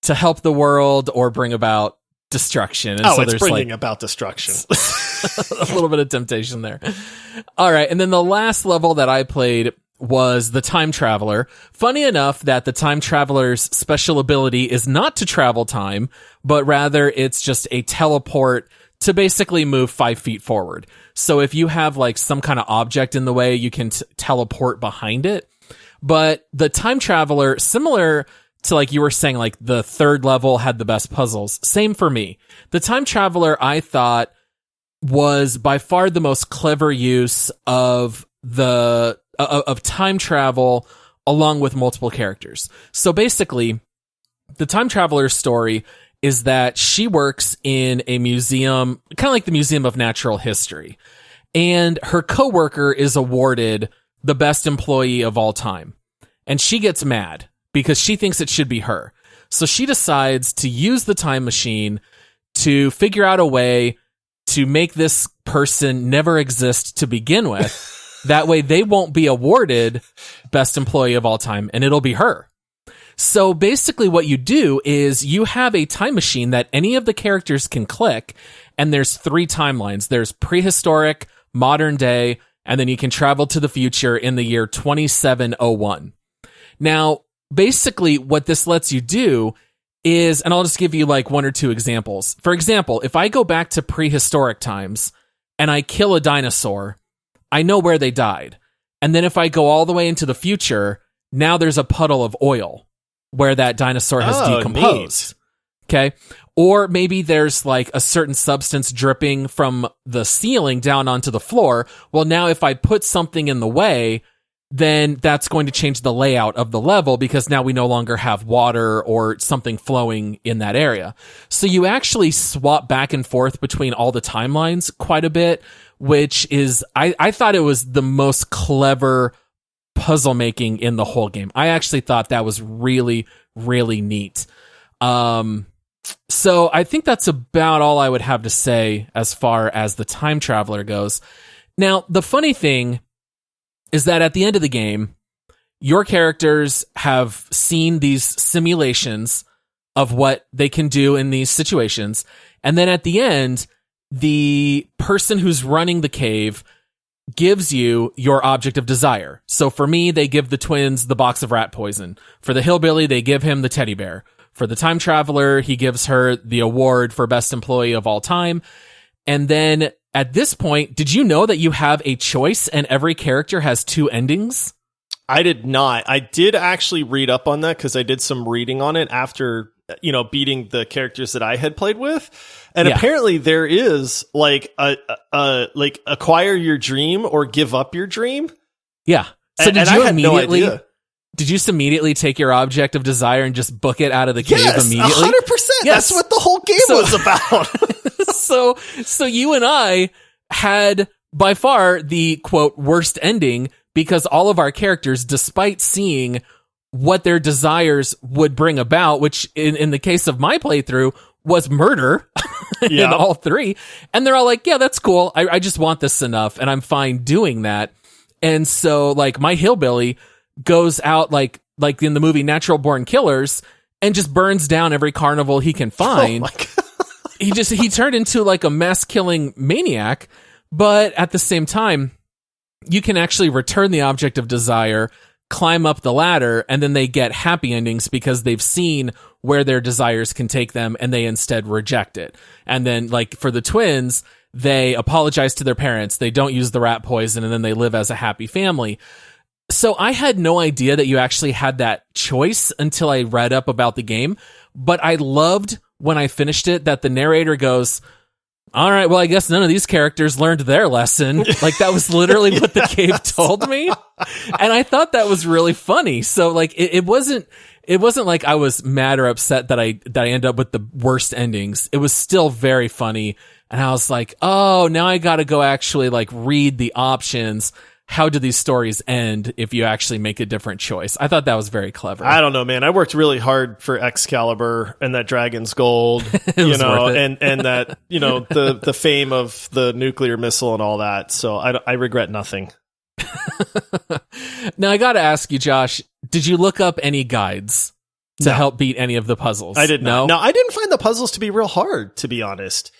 to help the world or bring about destruction? And so it's there's bringing about destruction. A little bit of temptation there. All right. And then the last level that I played was the Time Traveler. Funny enough that the Time Traveler's special ability is not to travel time, but rather it's just a teleport to basically move 5 feet forward. So if you have like some kind of object in the way, you can teleport behind it. But the Time Traveler, similar to like you were saying, like the third level had the best puzzles. Same for me. The Time Traveler, I thought, was by far the most clever use of of time travel along with multiple characters. So basically, the Time Traveler's story is that she works in a museum, kind of like the Museum of Natural History, and her coworker is awarded the best employee of all time. And she gets mad because she thinks it should be her. So she decides to use the time machine to figure out a way to make this person never exist to begin with. That way they won't be awarded best employee of all time, and it'll be her. So basically what you do is you have a time machine that any of the characters can click, and there's 3 timelines. There's prehistoric, modern day, and then you can travel to the future in the year 2701. Now, basically what this lets you do is, and I'll just give you like 1 or 2 examples. For example, if I go back to prehistoric times and I kill a dinosaur, I know where they died. And then if I go all the way into the future, now there's a puddle of oil where that dinosaur has decomposed. Neat. Okay. Or maybe there's like a certain substance dripping from the ceiling down onto the floor. Well, now if I put something in the way, then that's going to change the layout of the level because now we no longer have water or something flowing in that area. So you actually swap back and forth between all the timelines quite a bit, which is, I thought it was the most clever puzzle making in the whole game. I actually thought that was really, really neat. So I think that's about all I would have to say as far as the Time Traveler goes. Now, the funny thing is that at the end of the game, your characters have seen these simulations of what they can do in these situations. And then at the end, the person who's running the cave gives you your object of desire. So for me, they give the twins the box of rat poison. For the hillbilly, they give him the teddy bear. For the Time Traveler, he gives her the award for best employee of all time. And then at this point, did you know that you have a choice and every character has 2 endings? I did not. I did actually read up on that because I did some reading on it after, beating the characters that I had played with. And apparently there is like like acquire your dream or give up your dream. Yeah. So and I had no idea. Did you just immediately take your object of desire and just book it out of the cave immediately? 100%. Yes. That's what the whole game was about. So you and I had by far the quote worst ending because all of our characters, despite seeing what their desires would bring about, which in the case of my playthrough was murder in all 3. And they're all like, yeah, that's cool. I just want this enough. And I'm fine doing that. And so like my hillbilly goes out like in the movie Natural Born Killers and just burns down every carnival he can find. Oh my God. He turned into like a mass killing maniac, but at the same time, you can actually return the object of desire, climb up the ladder, and then they get happy endings because they've seen where their desires can take them and they instead reject it. And then like for the twins, they apologize to their parents. They don't use the rat poison and then they live as a happy family. So I had no idea that you actually had that choice until I read up about the game, but I loved when I finished it that the narrator goes, all right, well, I guess none of these characters learned their lesson. Like, that was literally what the cave told me. And I thought that was really funny. So, like, it wasn't like I was mad or upset that I ended up with the worst endings. It was still very funny. And I was like, oh, now I gotta go actually, like, read the options. How do these stories end if you actually make a different choice? I thought that was very clever. I don't know, man. I worked really hard for Excalibur and that Dragon's Gold, and that, the fame of the nuclear missile and all that. So I regret nothing. Now I got to ask you, Josh, did you look up any guides to help beat any of the puzzles? I did not. No, I didn't find the puzzles to be real hard, to be honest.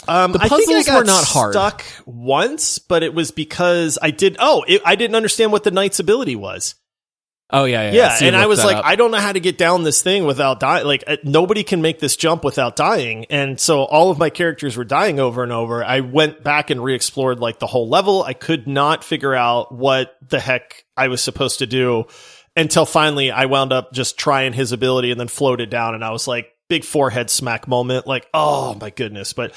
The puzzles were not hard. Stuck once, but it was because I didn't understand what the knight's ability was. Oh yeah. So and I was like, I don't know how to get down this thing without dying. Like, nobody can make this jump without dying, and so all of my characters were dying over and over. I went back and re-explored like the whole level. I could not figure out what the heck I was supposed to do until finally I wound up just trying his ability and then floated down, and I was like, big forehead smack moment. Like, oh my goodness, but.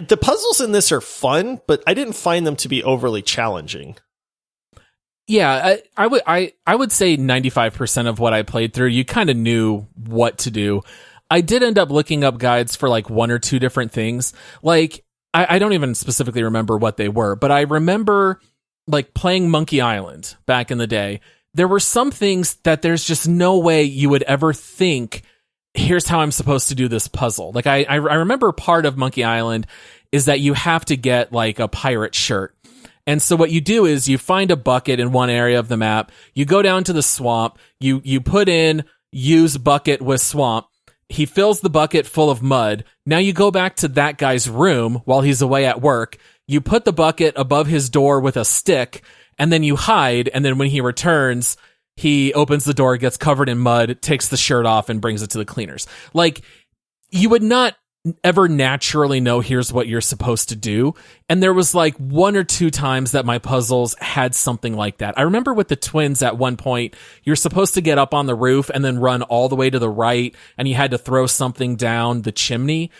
The puzzles in this are fun, but I didn't find them to be overly challenging. Yeah, I would say 95% of what I played through, you kind of knew what to do. I did end up looking up guides for like one or two different things. Like, I don't even specifically remember what they were, but I remember like playing Monkey Island back in the day. There were some things that there's just no way you would ever think, here's how I'm supposed to do this puzzle. Like, I remember part of Monkey Island is that you have to get like a pirate shirt. And so what you do is you find a bucket in one area of the map, you go down to the swamp, you put in use bucket with swamp, he fills the bucket full of mud. Now you go back to that guy's room while he's away at work, you put the bucket above his door with a stick, and then you hide, and then when he returns, he opens the door, gets covered in mud, takes the shirt off, and brings it to the cleaners. Like, you would not ever naturally know here's what you're supposed to do. And there was like one or two times that my puzzles had something like that. I remember with the twins at one point, you're supposed to get up on the roof and then run all the way to the right, and you had to throw something down the chimney.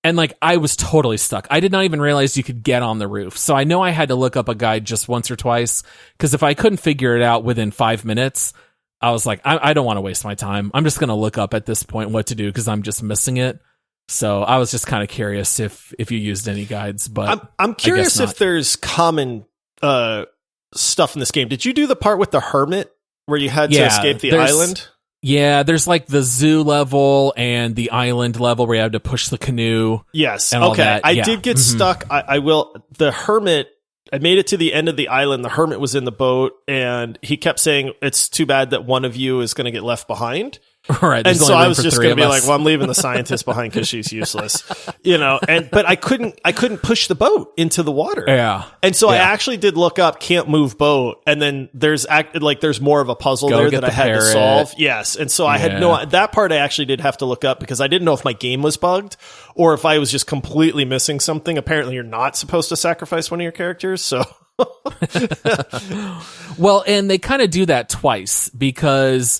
And like, I was totally stuck. I did not even realize you could get on the roof. So I know I had to look up a guide just once or twice, because if I couldn't figure it out within 5 minutes, I was like, I don't want to waste my time. I'm just going to look up at this point what to do, because I'm just missing it. So I was just kind of curious if you used any guides, but I'm curious if there's common stuff in this game. Did you do the part with the hermit where you had to escape the island? Yeah, there's like the zoo level and the island level where you have to push the canoe. Yes. And all that. I did get stuck. The hermit, I made it to the end of the island. The hermit was in the boat, and he kept saying, it's too bad that one of you is going to get left behind. Right. And so I was just going to be like, well, I'm leaving the scientist behind because she's useless, but I couldn't push the boat into the water. Yeah. And so I actually did look up can't move boat. And then there's more of a puzzle there that I had to solve. Yes. And so I had that part I actually did have to look up, because I didn't know if my game was bugged or if I was just completely missing something. Apparently you're not supposed to sacrifice one of your characters. So. Well, and they kind of do that twice, because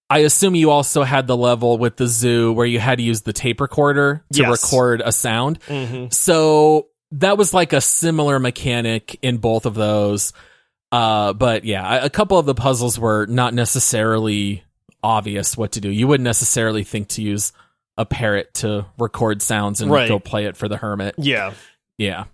I assume you also had the level with the zoo where you had to use the tape recorder to record a sound. Mm-hmm. So that was like a similar mechanic in both of those. But yeah, a couple of the puzzles were not necessarily obvious what to do. You wouldn't necessarily think to use a parrot to record sounds and go play it for the hermit. Yeah. Yeah.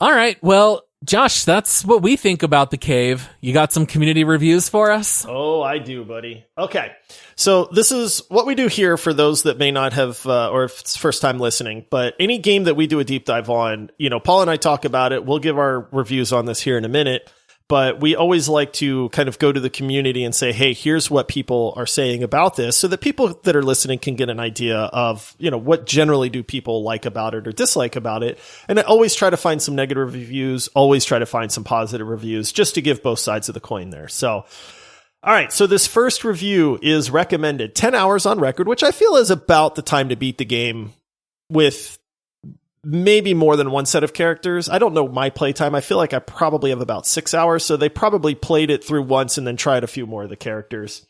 All right. Well, Josh, that's what we think about the cave. You got some community reviews for us? Oh, I do, buddy. Okay. So this is what we do here for those that may not have, or if it's first time listening, but any game that we do a deep dive on, Paul and I talk about it. We'll give our reviews on this here in a minute. But we always like to kind of go to the community and say, hey, here's what people are saying about this, so that people that are listening can get an idea of, what generally do people like about it or dislike about it. And I always try to find some negative reviews, always try to find some positive reviews, just to give both sides of the coin there. So, all right. So this first review is recommended 10 hours on record, which I feel is about the time to beat the game with maybe more than one set of characters. I don't know my playtime. I feel like I probably have about 6 hours, so they probably played it through once and then tried a few more of the characters.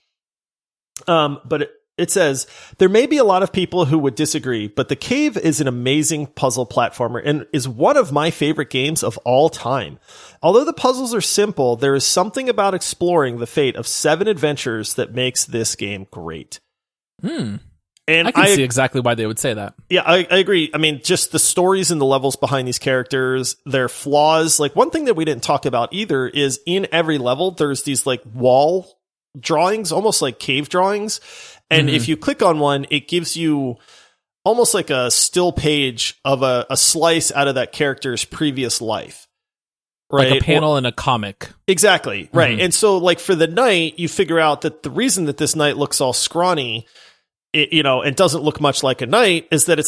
But it says, there may be a lot of people who would disagree, but The Cave is an amazing puzzle platformer and is one of my favorite games of all time. Although the puzzles are simple, there is something about exploring the fate of 7 adventures that makes this game great. And I can see exactly why they would say that. Yeah, I agree. I mean, just the stories and the levels behind these characters, their flaws. Like, one thing that we didn't talk about either is in every level, there's these like wall drawings, almost like cave drawings. And if you click on one, it gives you almost like a still page of a slice out of that character's previous life. Right? Like a panel in a comic. Exactly. Right. And so like for the knight, you figure out that the reason that this knight looks all scrawny, and doesn't look much like a knight is that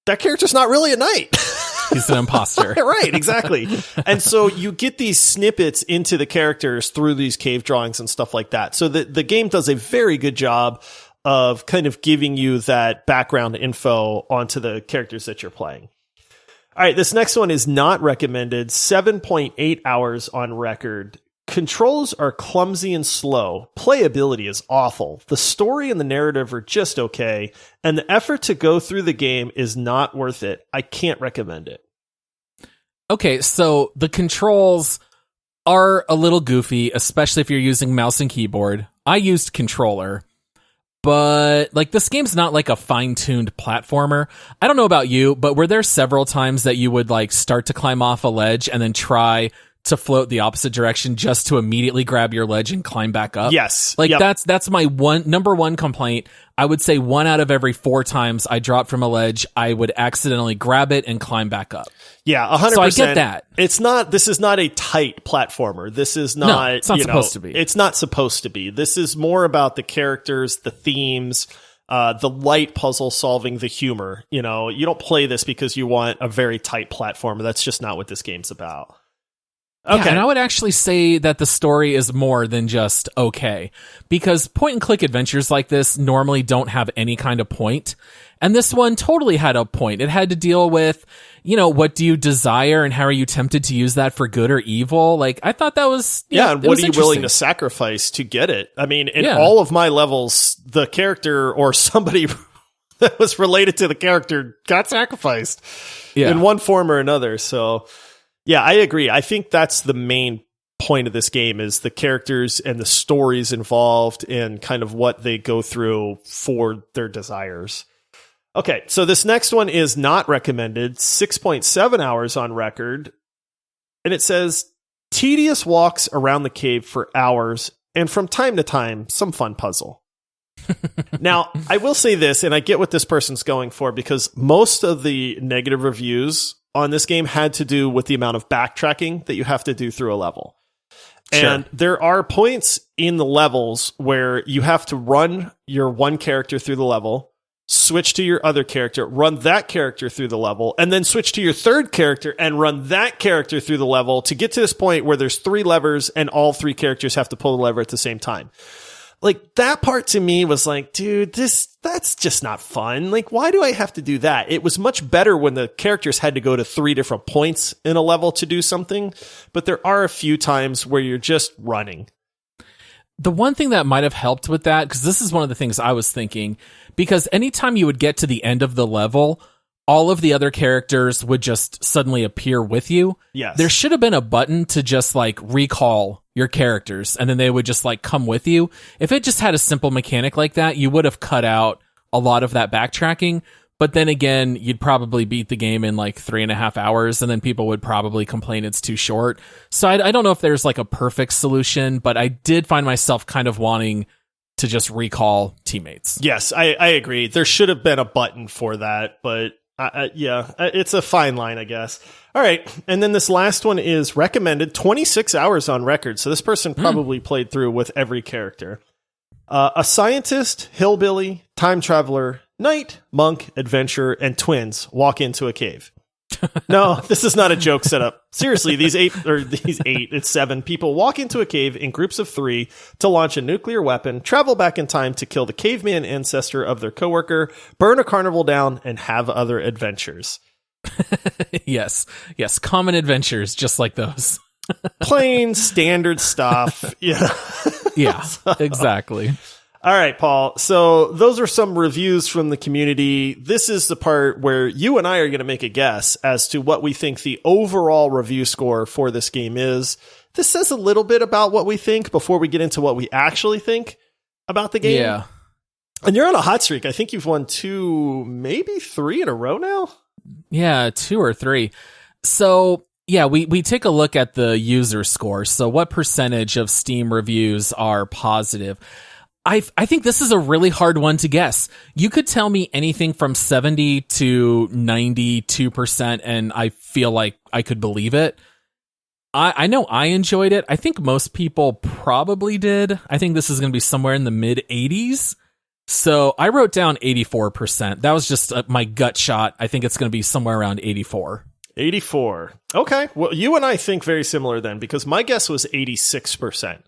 that character's not really a knight. He's an imposter. Right, exactly. And so you get these snippets into the characters through these cave drawings and stuff like that. So the game does a very good job of kind of giving you that background info onto the characters that you're playing. All right, this next one is not recommended. 7.8 hours on record. Controls are clumsy and slow. Playability is awful. The story and the narrative are just okay. And the effort to go through the game is not worth it. I can't recommend it. Okay, so the controls are a little goofy, especially if you're using mouse and keyboard. I used controller. But like this game's not like a fine-tuned platformer. I don't know about you, but were there several times that you would like start to climb off a ledge and then try to float the opposite direction just to immediately grab your ledge and climb back up? Yes. Like that's my number one complaint. I would say 1 out of every 4 times I dropped from a ledge, I would accidentally grab it and climb back up. Yeah, 100%. So I get that. This is not a tight platformer. This is not, no, it's not supposed to be. It's not supposed to be. This is more about the characters, the themes, the light puzzle solving, the humor. You don't play this because you want a very tight platformer. That's just not what this game's about. Okay. Yeah, and I would actually say that the story is more than just okay, because point-and-click adventures like this normally don't have any kind of point, and this one totally had a point. It had to deal with, what do you desire and how are you tempted to use that for good or evil? Like, I thought that was... and what are you willing to sacrifice to get it? I mean, in all of my levels, the character or somebody that was related to the character got sacrificed in one form or another, so... Yeah, I agree. I think that's the main point of this game is the characters and the stories involved and kind of what they go through for their desires. Okay, so this next one is not recommended. 6.7 hours on record. And it says, tedious walks around the cave for hours and from time to time, some fun puzzle. Now, I will say this, and I get what this person's going for, because most of the negative reviews on this game had to do with the amount of backtracking that you have to do through a level. Sure. And there are points in the levels where you have to run your one character through the level, switch to your other character, run that character through the level, and then switch to your third character and run that character through the level to get to this point where there's 3 levers and all 3 characters have to pull the lever at the same time. Like, that part to me was like, dude, that's just not fun. Like, why do I have to do that? It was much better when the characters had to go to 3 different points in a level to do something, but there are a few times where you're just running. The one thing that might have helped with that, because this is one of the things I was thinking, because anytime you would get to the end of the level, all of the other characters would just suddenly appear with you. Yes. There should have been a button to just like recall your characters and then they would just like come with you. If it just had a simple mechanic like that, you would have cut out a lot of that backtracking. But then again, you'd probably beat the game in like 3.5 hours and then people would probably complain it's too short. So I don't know if there's like a perfect solution, but I did find myself kind of wanting to just recall teammates. Yes, I agree. There should have been a button for that, but it's a fine line, I guess. All right. And then this last one is recommended, 26 hours on record. So this person probably played through with every character. A scientist, hillbilly, time traveler, knight, monk, adventurer, and twins walk into a cave. No, this is not a joke setup. Seriously, it's 7 people walk into a cave in groups of 3 to launch a nuclear weapon, travel back in time to kill the caveman ancestor of their coworker, burn a carnival down, and have other adventures. Yes. Common adventures, just like those. Plain standard stuff. Yeah. Yeah, exactly. All right, Paul. So those are some reviews from the community. This is the part where you and I are going to make a guess as to what we think the overall review score for this game is. This says a little bit about what we think before we get into what we actually think about the game. Yeah. And you're on a hot streak. I think you've won 2, maybe 3 in a row now. Yeah, 2 or 3. So yeah, we take a look at the user score. So what percentage of Steam reviews are positive? I think this is a really hard one to guess. You could tell me anything from 70 to 92%, and I feel like I could believe it. I know I enjoyed it. I think most people probably did. I think this is going to be somewhere in the mid 80s. So I wrote down 84%. That was just my gut shot. I think it's going to be somewhere around 84. 84. Okay. Well, you and I think very similar then, because my guess was 86%.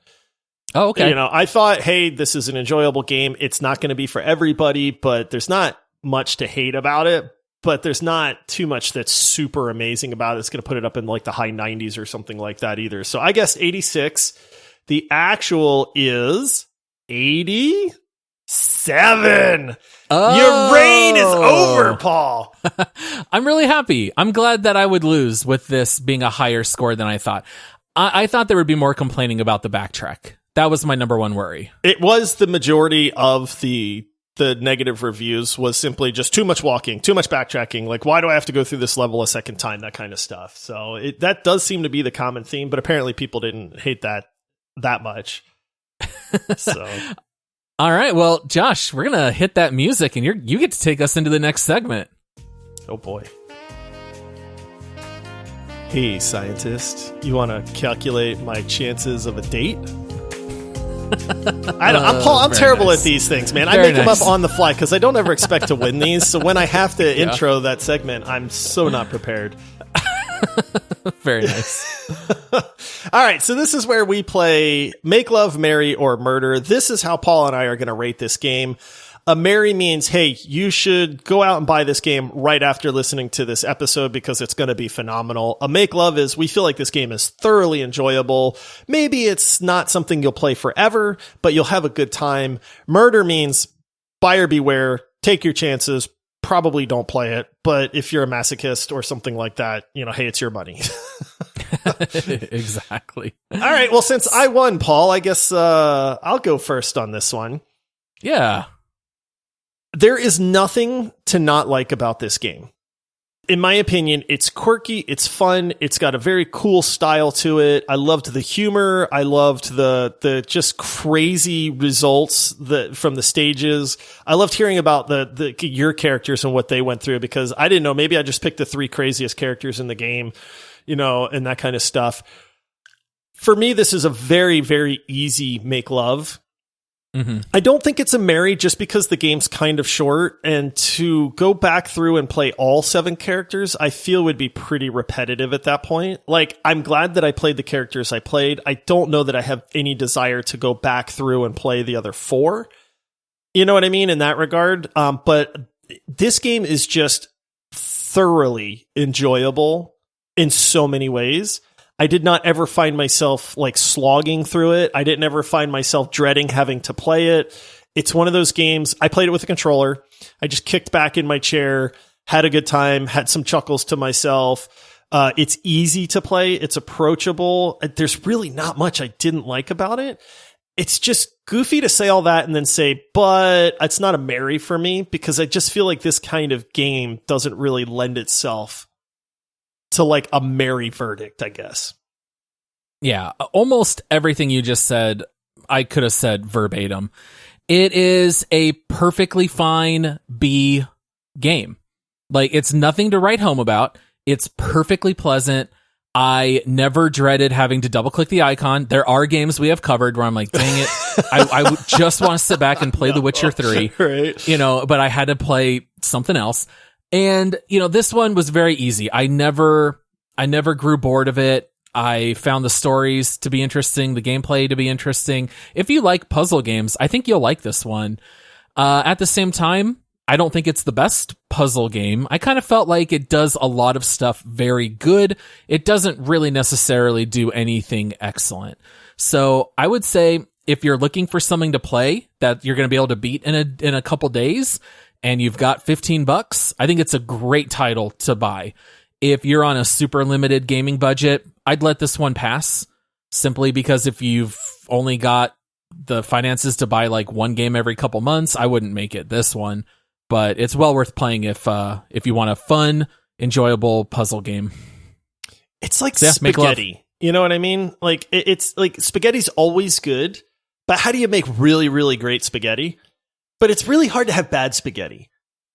Oh, okay. You know, I thought, hey, this is an enjoyable game. It's not going to be for everybody, but there's not much to hate about it. But there's not too much that's super amazing about it. It's going to put it up in like the high 90s or something like that either. So I guess 86. The actual is 87. Oh. Your reign is over, Paul. I'm really happy. I'm glad that I would lose with this being a higher score than I thought. I thought there would be more complaining about the backtrack. That was my number one worry. It was the majority of the negative reviews was simply just too much walking, too much backtracking. Like, why do I have to go through this level a second time? That kind of stuff. So that does seem to be the common theme, but apparently people didn't hate that much. So, all right. Well, Josh, we're going to hit that music and you get to take us into the next segment. Oh boy. Hey, scientist, you want to calculate my chances of a date? I'm Paul. I'm terrible nice. At these things, man. Very I make them nice. up on the fly because I don't ever expect to win these. So when I have to intro that segment, I'm so not prepared. Very nice. All right. So this is where we play Make Love, Marry, or Murder. This is how Paul and I are going to rate this game. A marry means, hey, you should go out and buy this game right after listening to this episode because it's going to be phenomenal. A make love is, we feel like this game is thoroughly enjoyable. Maybe it's not something you'll play forever, but you'll have a good time. Murder means buyer beware, take your chances, probably don't play it. But if you're a masochist or something like that, hey, it's your money. Exactly. All right. Well, since I won, Paul, I guess I'll go first on this one. Yeah. There is nothing to not like about this game. In my opinion, it's quirky, it's fun, it's got a very cool style to it. I loved the humor, I loved the just crazy results from the stages. I loved hearing about your characters and what they went through because I didn't know, maybe I just picked the 3 craziest characters in the game, and that kind of stuff. For me, this is a very, very easy make love. Mm-hmm. I don't think it's a marry just because the game's kind of short, and to go back through and play all 7 characters, I feel would be pretty repetitive at that point. Like, I'm glad that I played the characters I played. I don't know that I have any desire to go back through and play the other 4. You know what I mean in that regard? But this game is just thoroughly enjoyable in so many ways. I did not ever find myself like slogging through it. I didn't ever find myself dreading having to play it. It's one of those games. I played it with a controller. I just kicked back in my chair, had a good time, had some chuckles to myself. It's easy to play. It's approachable. There's really not much I didn't like about it. It's just goofy to say all that and then say, but it's not a marry for me because I just feel like this kind of game doesn't really lend itself to like a marry verdict, I guess. Yeah, almost everything you just said, I could have said verbatim. It is a perfectly fine B game. Like, it's nothing to write home about. It's perfectly pleasant. I never dreaded having to double click the icon. There are games we have covered where I'm like, dang it, I would just want to sit back and play The Witcher 3, right? But I had to play something else. And, this one was very easy. I never grew bored of it. I found the stories to be interesting, the gameplay to be interesting. If you like puzzle games, I think you'll like this one. At the same time, I don't think it's the best puzzle game. I kind of felt like it does a lot of stuff very good. It doesn't really necessarily do anything excellent. So I would say if you're looking for something to play that you're going to be able to beat in a couple days and you've got $15, I think it's a great title to buy. If you're on a super limited gaming budget, I'd let this one pass simply because if you've only got the finances to buy like one game every couple months, I wouldn't make it this one, but it's well worth playing if you want a fun, enjoyable puzzle game. It's like spaghetti. You know what I mean? Like it's like spaghetti's always good, but how do you make really, really great spaghetti? But it's really hard to have bad spaghetti.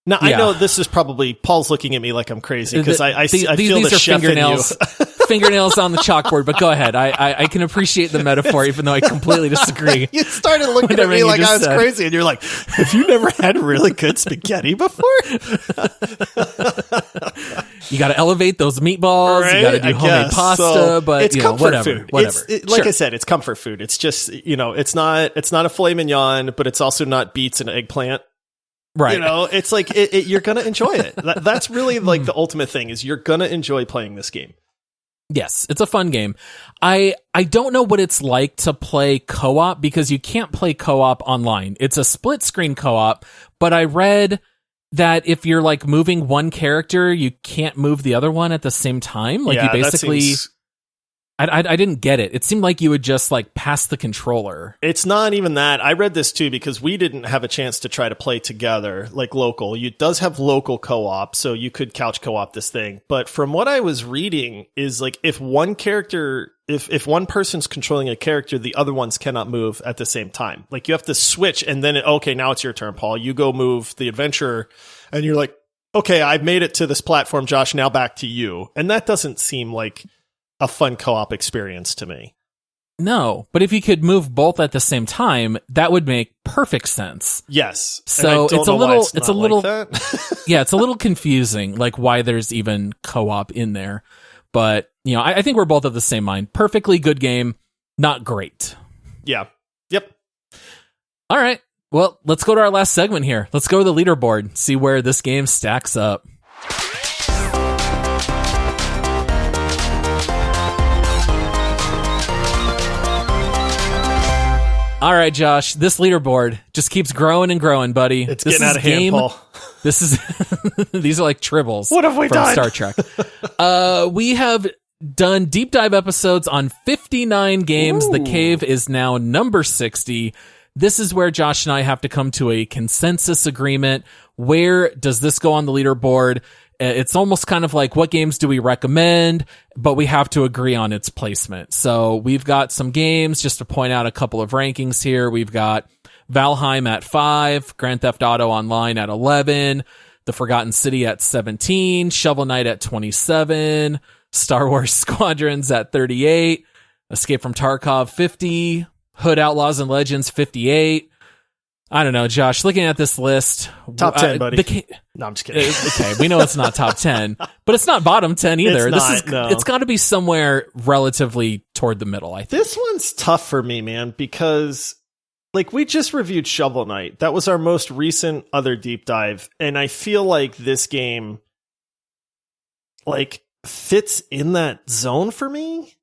Now, I know this is probably Paul's looking at me like I'm crazy because I feel these the are chef fingernails, in you. fingernails on the chalkboard. But go ahead. I can appreciate the metaphor, even though I completely disagree. You started looking at me like I was crazy, and you're like, "Have you never had really good spaghetti before?" You got to elevate those meatballs. Right? You got to do homemade pasta, so but it's comfort food. Whatever. Like I said, it's comfort food. It's just it's not a filet mignon, but it's also not beets and eggplant. Right. It's like you're going to enjoy it. That's really like the ultimate thing is you're going to enjoy playing this game. Yes, it's a fun game. I don't know what it's like to play co-op because you can't play co-op online. It's a split screen co-op, but I read that if you're like moving one character, you can't move the other one at the same time. Like you basically I didn't get it. It seemed like you would just like pass the controller. It's not even that. I read this too because we didn't have a chance to try to play together, like local. It does have local co-op, so you could couch co-op this thing. But from what I was reading is like if one character, if one person's controlling a character, the other ones cannot move at the same time. Like you have to switch and then, okay, now it's your turn, Paul. You go move the adventurer and you're like, okay, I've made it to this platform, Josh, now back to you. And that doesn't seem like a fun co-op experience to me. No, but if you could move both at the same time, that would make perfect sense. Yes. So it's a little like yeah, it's a little confusing, like why there's even co-op in there. But I think we're both of the same mind. Perfectly good game, not great. Yeah. Yep. All right. Well, let's go to our last segment here. Let's go to the leaderboard, see where this game stacks up. All right, Josh, this leaderboard just keeps growing and growing, buddy. It's getting out of hand, Paul. This is these are like tribbles. What have we done? Star Trek. We have done deep dive episodes on 59 games. Ooh. The Cave is now number 60. This is where Josh and I have to come to a consensus agreement. Where does this go on the leaderboard? It's almost kind of like what games do we recommend, but we have to agree on its placement. So we've got some games, just to point out a couple of rankings here. We've got Valheim at 5, Grand Theft Auto Online at 11, The Forgotten City at 17, Shovel Knight at 27, Star Wars Squadrons at 38, Escape from Tarkov 50, Hood Outlaws and Legends 58. I don't know, Josh, looking at this list. Top 10, buddy. No, I'm just kidding. Okay, we know it's not top 10, but it's not bottom 10 either. It's got to be somewhere relatively toward the middle, I think. This one's tough for me, man, because like we just reviewed Shovel Knight. That was our most recent other deep dive, and I feel like this game like fits in that zone for me.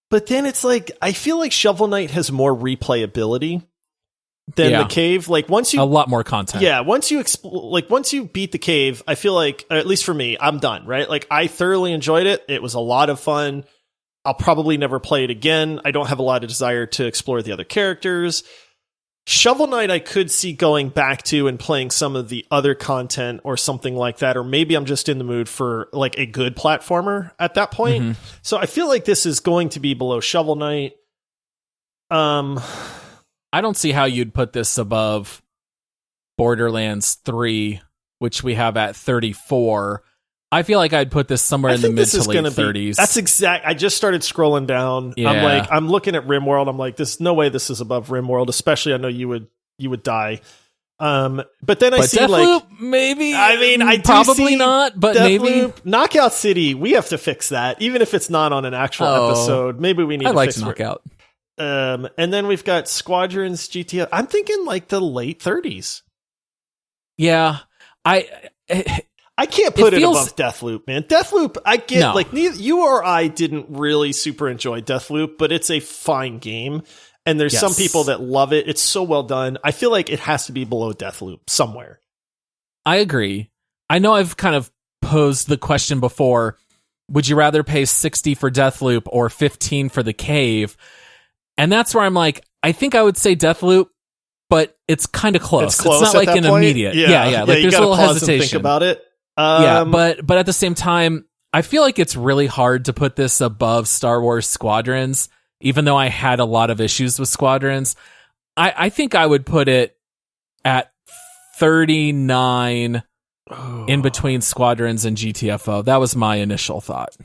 But then it's like I feel like Shovel Knight has more replayability than the Cave. Like once you a lot more content. Yeah, once you once you beat the Cave, I feel like at least for me, I'm done, right? Like I thoroughly enjoyed it. It was a lot of fun. I'll probably never play it again. I don't have a lot of desire to explore the other characters. Shovel Knight I could see going back to and playing some of the other content or something like that, or maybe I'm just in the mood for like a good platformer at that point. Mm-hmm. So I feel like this is going to be below Shovel Knight. I don't see how you'd put this above Borderlands 3, which we have at 34. I feel like I'd put this somewhere in the mid to late 30s. That's exact. I just started scrolling down. Yeah. I'm looking at RimWorld. I'm like, there's no way this is above RimWorld, especially I know you would die. But then I see Deathloop, like maybe. I mean, I probably not, but Deathloop, maybe Knockout City. We have to fix that, even if it's not on an actual episode. Maybe we need. I like Knockout. And then we've got Squadrons, GTA. I'm thinking like the late 30s. Yeah. I can't put it above Deathloop, man. Deathloop, I get, like, neither you or I didn't really super enjoy Deathloop, but it's a fine game. And there's some people that love it. It's so well done. I feel like it has to be below Deathloop somewhere. I agree. I know I've kind of posed the question before, would you rather pay 60 for Deathloop or 15 for The Cave? And that's where I'm like, I think I would say Deathloop, but it's kind of close. It's close not like an point. immediate. Yeah. Like there's a little hesitation. Think about it. But at the same time, I feel like it's really hard to put this above Star Wars Squadrons, even though I had a lot of issues with Squadrons. I think I would put it at 39 in between Squadrons and GTFO. That was my initial thought.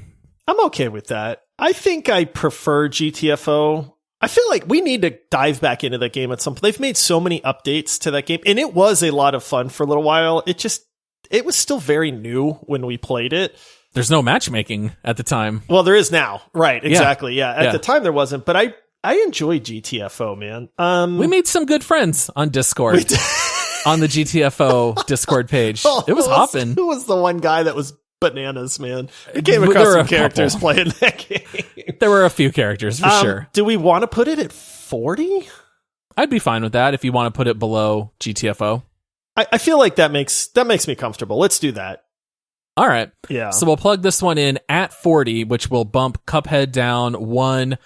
I'm okay with that. I think I prefer GTFO. I feel like we need to dive back into that game at some point. They've made so many updates to that game, and it was a lot of fun for a little while. It was still very new when we played it. There's no matchmaking at the time. Well, there is now. Right, exactly. Yeah. At the time there wasn't, but I enjoy GTFO, man. We made some good friends on Discord. On the GTFO Discord page. It was hopping. Who was the one guy that was bananas, man? We came across some characters playing that game. There were a few characters for sure. Do we want to put it at 40? I'd be fine with that if you want to put it below GTFO. I feel like that makes me comfortable. Let's do that. All right. Yeah. So we'll plug this one in at 40, which will bump Cuphead down 1,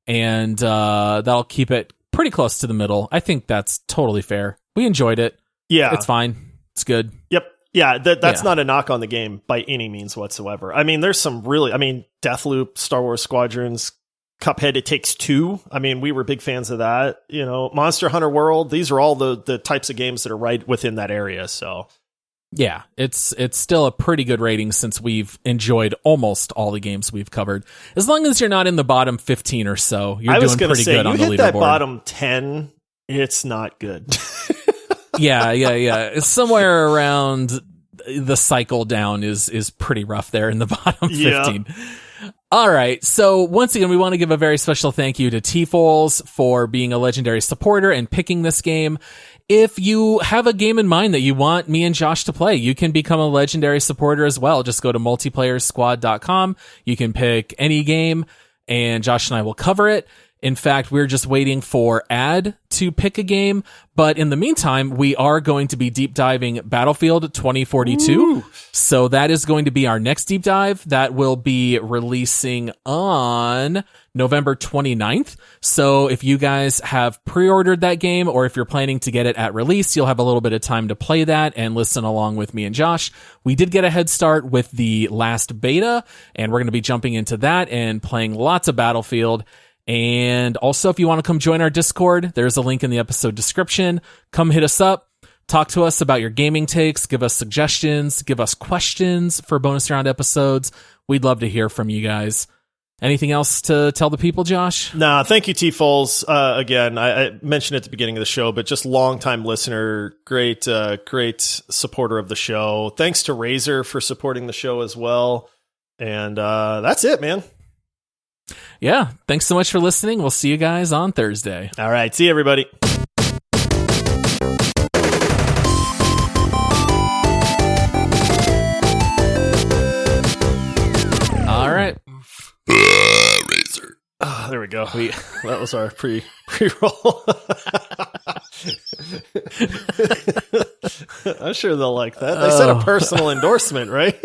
and that'll keep it pretty close to the middle. I think that's totally fair. We enjoyed it. Yeah. It's fine. It's good. Yep. Yeah, that's not a knock on the game by any means whatsoever. I mean, there's some really, Deathloop, Star Wars Squadrons, Cuphead, It Takes Two. I mean, we were big fans of that. You know, Monster Hunter World. These are all the types of games that are right within that area. So, yeah, it's still a pretty good rating since we've enjoyed almost all the games we've covered. As long as you're not in the bottom 15 or so, you're doing pretty good on the leaderboard. You hit that bottom 10, it's not good. Yeah. Somewhere around the cycle down is pretty rough there in the bottom 15. Yeah. All right. So once again, we want to give a very special thank you to TFolls for being a legendary supporter and picking this game. If you have a game in mind that you want me and Josh to play, you can become a legendary supporter as well. Just go to multiplayersquad.com. You can pick any game and Josh and I will cover it. In fact, we're just waiting for Ad to pick a game. But in the meantime, we are going to be deep diving Battlefield 2042. Ooh. So that is going to be our next deep dive. That will be releasing on November 29th. So if you guys have pre-ordered that game, or if you're planning to get it at release, you'll have a little bit of time to play that and listen along with me and Josh. We did get a head start with the last beta, and we're going to be jumping into that and playing lots of Battlefield. And also, if you want to come join our Discord, there's a link in the episode description. Come hit us up. Talk to us about your gaming takes. Give us suggestions. Give us questions for bonus round episodes. We'd love to hear from you guys. Anything else to tell the people, Josh? Nah, thank you, TFolls. Again, I mentioned at the beginning of the show, but just longtime listener, great supporter of the show. Thanks to Razor for supporting the show as well. And that's it, man. Yeah, thanks so much for listening. We'll see you guys on Thursday. All right, see you, everybody. All right. Razor. Oh, there we go. That was our pre-roll. I'm sure they'll like that. They said a personal endorsement, right?